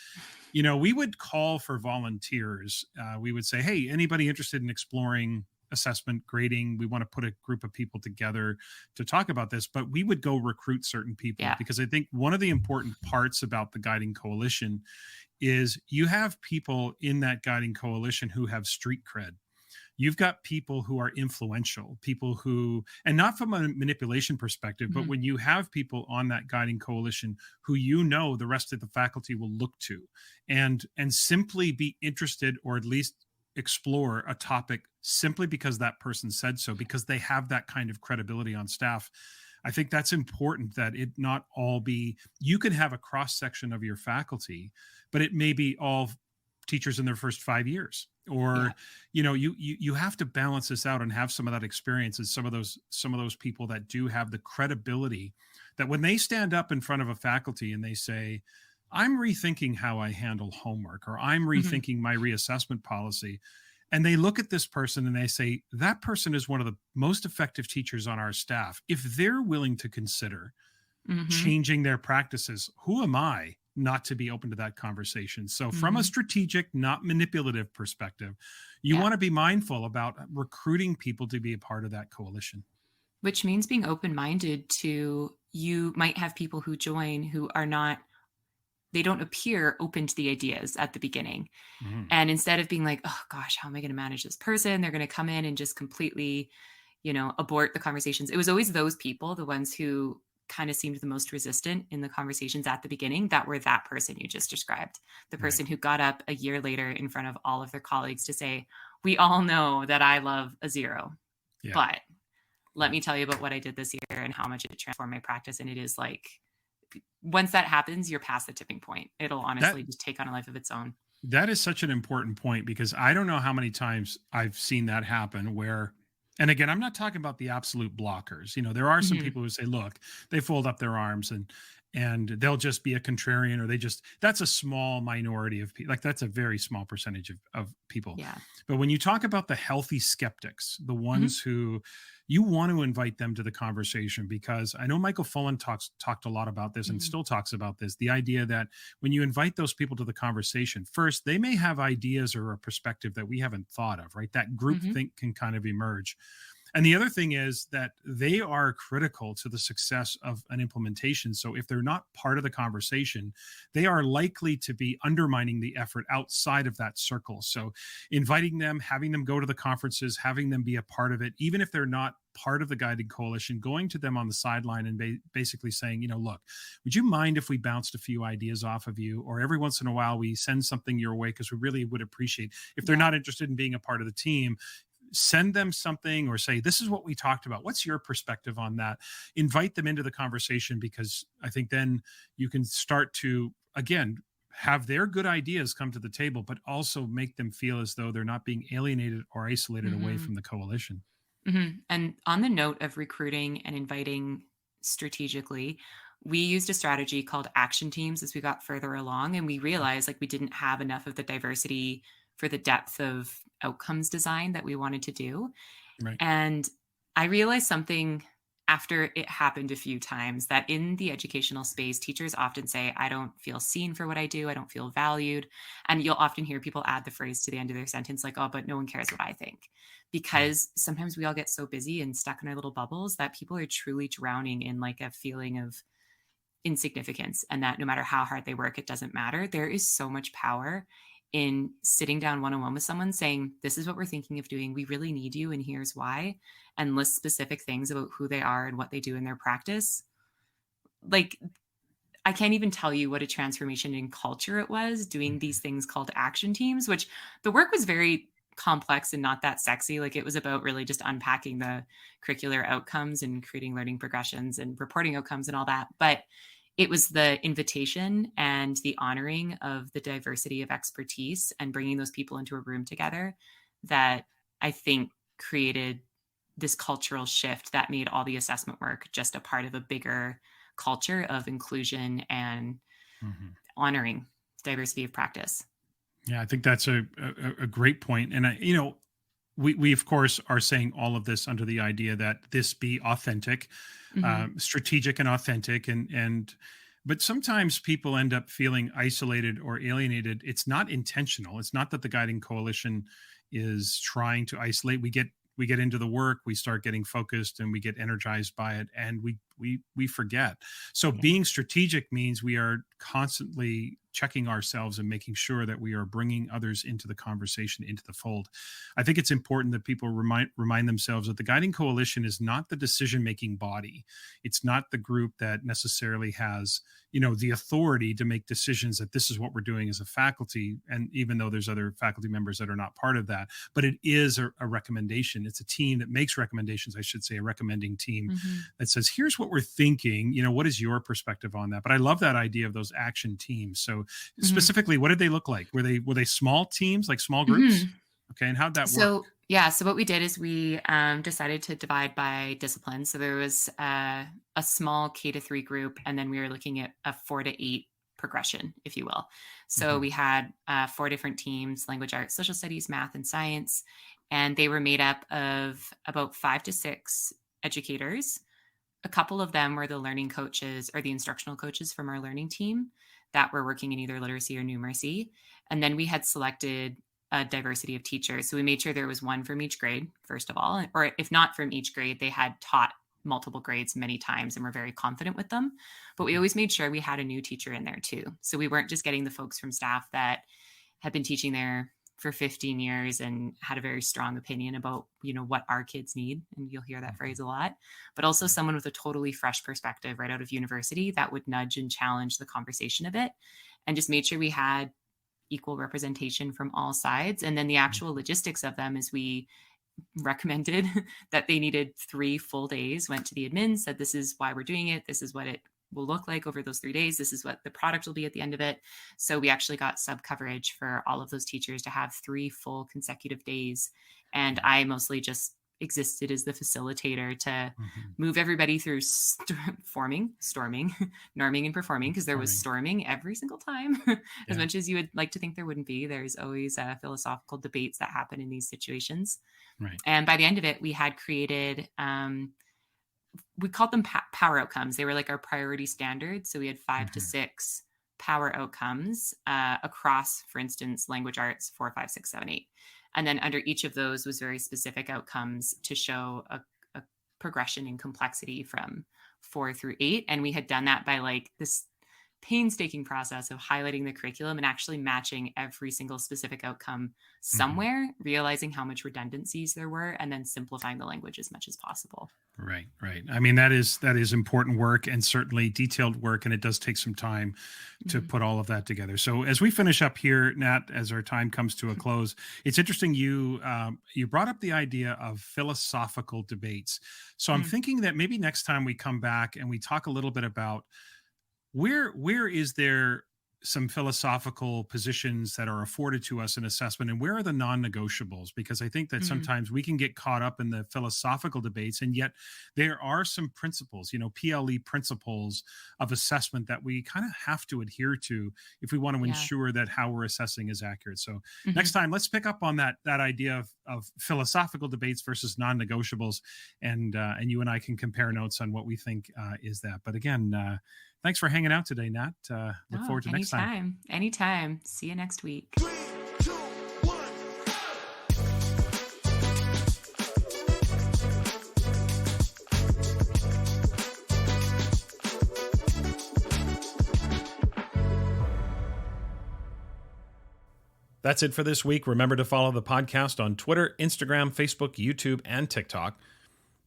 we would call for volunteers. We would say, hey, anybody interested in exploring assessment grading? We want to put a group of people together to talk about this. But we would go recruit certain people, Yeah. because I think one of the important parts about the guiding coalition is you have people in that guiding coalition who have street cred. You've got people who are influential, people who, and not from a manipulation perspective, but Mhm. when you have people on that guiding coalition who the rest of the faculty will look to, and simply be interested, or at least explore a topic simply because that person said so, because they have that kind of credibility on staff. I think that's important, that it not all be, you can have a cross section of your faculty, but it may be all teachers in their first 5 years, Yeah. or you have to balance this out and have some of that experience, and some of those people that do have the credibility, that when they stand up in front of a faculty and they say, I'm rethinking how I handle homework, or I'm Mhm. rethinking my reassessment policy, and they look at this person and they say, that person is one of the most effective teachers on our staff. If they're willing to consider Mhm. changing their practices, who am I not to be open to that conversation? So from a Mhm. strategic, not manipulative perspective, you Yeah. want to be mindful about recruiting people to be a part of that coalition. Which means being open-minded to, you might have people who join who are not, they don't appear open to the ideas at the beginning. Mhm. And instead of being like, oh gosh, how am I going to manage this person? They're going to come in and just completely, abort the conversations. It was always those people, the ones who kind of seemed the most resistant in the conversations at the beginning, that were that person you just described. The Right. person who got up a year later in front of all of their colleagues to say, we all know that I love a zero, Yeah. but let Yeah. me tell you about what I did this year and how much it transformed my practice. And it is like, once that happens, you're past the tipping point. It'll That honestly just take on a life of its own. that is such an important point, because I don't know how many times I've seen that happen where, and again, I'm not talking about the absolute blockers. There are some Mhm. people who say, look, they fold up their arms and they'll just be a contrarian, or that's a small minority of people. Like, that's a very small percentage of people. Yeah. But when you talk about the healthy skeptics, the Mhm. ones who you want to invite them to the conversation, because I know Michael Fullen talked a lot about this and Mhm. still talks about this, the idea that when you invite those people to the conversation, first, they may have ideas or a perspective that we haven't thought of, right? That group Mhm. think can kind of emerge. And the other thing is that they are critical to the success of an implementation. So if they're not part of the conversation, they are likely to be undermining the effort outside of that circle. So inviting them, having them go to the conferences, having them be a part of it, even if they're not part of the guiding coalition, going to them on the sideline and basically saying, look, would you mind if we bounced a few ideas off of you? Or every once in a while, we send something your way, because we really would appreciate, if they're Yeah. not interested in being a part of the team, send them something, or say, this is what we talked about. What's your perspective on that? Invite them into the conversation, because I think then you can start to, again, have their good ideas come to the table, but also make them feel as though they're not being alienated or isolated away Mhm. from the coalition. Mhm. And on the note of recruiting and inviting strategically, we used a strategy called action teams as we got further along. And we realized like we didn't have enough of the diversity for the depth of outcomes design that we wanted to do. Right. And I realized something after it happened a few times, that in the educational space, teachers often say, I don't feel seen for what I do. I don't feel valued. And you'll often hear people add the phrase to the end of their sentence, like, oh, but no one cares what I think. Right. Because sometimes we all get so busy and stuck in our little bubbles that people are truly drowning in like a feeling of insignificance, and that no matter how hard they work, it doesn't matter. There is so much power in sitting down one-on-one with someone saying, this is what we're thinking of doing. We really need you, and here's why, and list specific things about who they are and what they do in their practice. Like, I can't even tell you what a transformation in culture it was doing these things called action teams, which the work was very complex and not that sexy. Like, it was about really just unpacking the curricular outcomes and creating learning progressions and reporting outcomes and all that. But it was the invitation and the honoring of the diversity of expertise and bringing those people into a room together that I think created this cultural shift that made all the assessment work just a part of a bigger culture of inclusion and honoring diversity of practice. Yeah, I think that's a great point. And, we of course are saying all of this under the idea that this be authentic, strategic and authentic. But sometimes people end up feeling isolated or alienated. It's not intentional. It's not that the Guiding Coalition is trying to isolate. We get into the work, we start getting focused, and we get energized by it, and we forget. So being strategic means we are constantly checking ourselves and making sure that we are bringing others into the conversation, into the fold. I think it's important that people remind themselves that the Guiding Coalition is not the decision-making body. It's not the group that necessarily has, the authority to make decisions that this is what we're doing as a faculty. And even though there's other faculty members that are not part of that, but it is a recommendation. It's a team that makes recommendations, I should say, a recommending team that says, here's what we're thinking, what is your perspective on that? But I love that idea of those action teams. So specifically, what did they look like? Were they small teams, like small groups? Okay. And how'd that work? So what we did is we decided to divide by discipline. So there was a small K-3 group, and then we were looking at a 4 to 8 progression, if you will. So we had 4 different teams: language arts, social studies, math, and science. And they were made up of about 5 to 6 educators. A couple of them were the learning coaches or the instructional coaches from our learning team that were working in either literacy or numeracy. And then we had selected a diversity of teachers. So we made sure there was one from each grade, first of all, or if not from each grade, they had taught multiple grades many times and were very confident with them. But we always made sure we had a new teacher in there too. So we weren't just getting the folks from staff that had been teaching there for 15 years and had a very strong opinion about, what our kids need. And you'll hear that phrase a lot, but also someone with a totally fresh perspective right out of university that would nudge and challenge the conversation a bit, and just made sure we had equal representation from all sides. And then the actual logistics of them is we recommended that they needed 3 full days, went to the admin, said, this is why we're doing it. This is what it will look like over those 3 days. This is what the product will be at the end of it. So we actually got sub coverage for all of those teachers to have 3 full consecutive days. And I mostly just existed as the facilitator to move everybody through storming, norming, and performing, because there was storming every single time. As much as you would like to think there wouldn't be, there's always philosophical debates that happen in these situations. Right. And by the end of it, we had created, we called them power outcomes. They were like our priority standards. So we had 5 to 6 power outcomes across, for instance, language arts, 4, 5, 6, 7, 8. And then under each of those was very specific outcomes to show a progression in complexity from 4 through 8. And we had done that by like this painstaking process of highlighting the curriculum and actually matching every single specific outcome somewhere, realizing how much redundancies there were, and then simplifying the language as much as possible. Right. I mean, that is important work, and certainly detailed work, and it does take some time to put all of that together. So as we finish up here, Nat, as our time comes to a close, it's interesting you brought up the idea of philosophical debates. So I'm thinking that maybe next time we come back and we talk a little bit about where is there some philosophical positions that are afforded to us in assessment, and where are the non-negotiables? Because I think that sometimes we can get caught up in the philosophical debates, and yet there are some principles, PLE principles of assessment that we kind of have to adhere to if we want to ensure that how we're assessing is accurate. So next time, let's pick up on that idea of philosophical debates versus non-negotiables, and you and I can compare notes on what we think is that. But again, thanks for hanging out today, Nat. Look forward to next time. Anytime. See you next week. 3, 2, 1. That's it for this week. Remember to follow the podcast on Twitter, Instagram, Facebook, YouTube, and TikTok.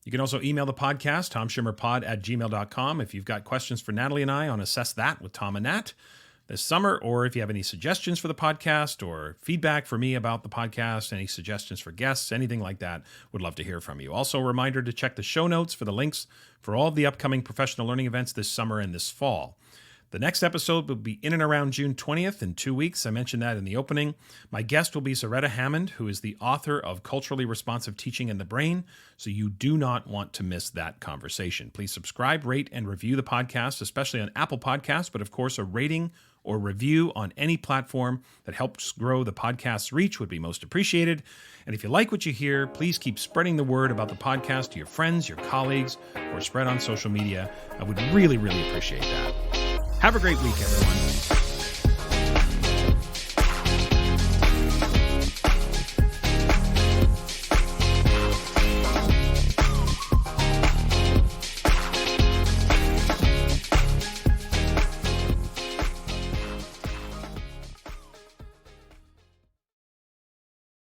You can also email the podcast, tomshimmerpod@gmail.com, if you've got questions for Natalie and I on Assess That with Tom and Nat this summer, or if you have any suggestions for the podcast or feedback for me about the podcast, any suggestions for guests, anything like that, would love to hear from you. Also, a reminder to check the show notes for the links for all of the upcoming professional learning events this summer and this fall. The next episode will be in and around June 20th in 2 weeks. I mentioned that in the opening. My guest will be Zaretta Hammond, who is the author of Culturally Responsive Teaching in the Brain, so you do not want to miss that conversation. Please subscribe, rate, and review the podcast, especially on Apple Podcasts, but of course a rating or review on any platform that helps grow the podcast's reach would be most appreciated. And if you like what you hear, please keep spreading the word about the podcast to your friends, your colleagues, or spread on social media. I would really, really appreciate that. Have a great week, everyone.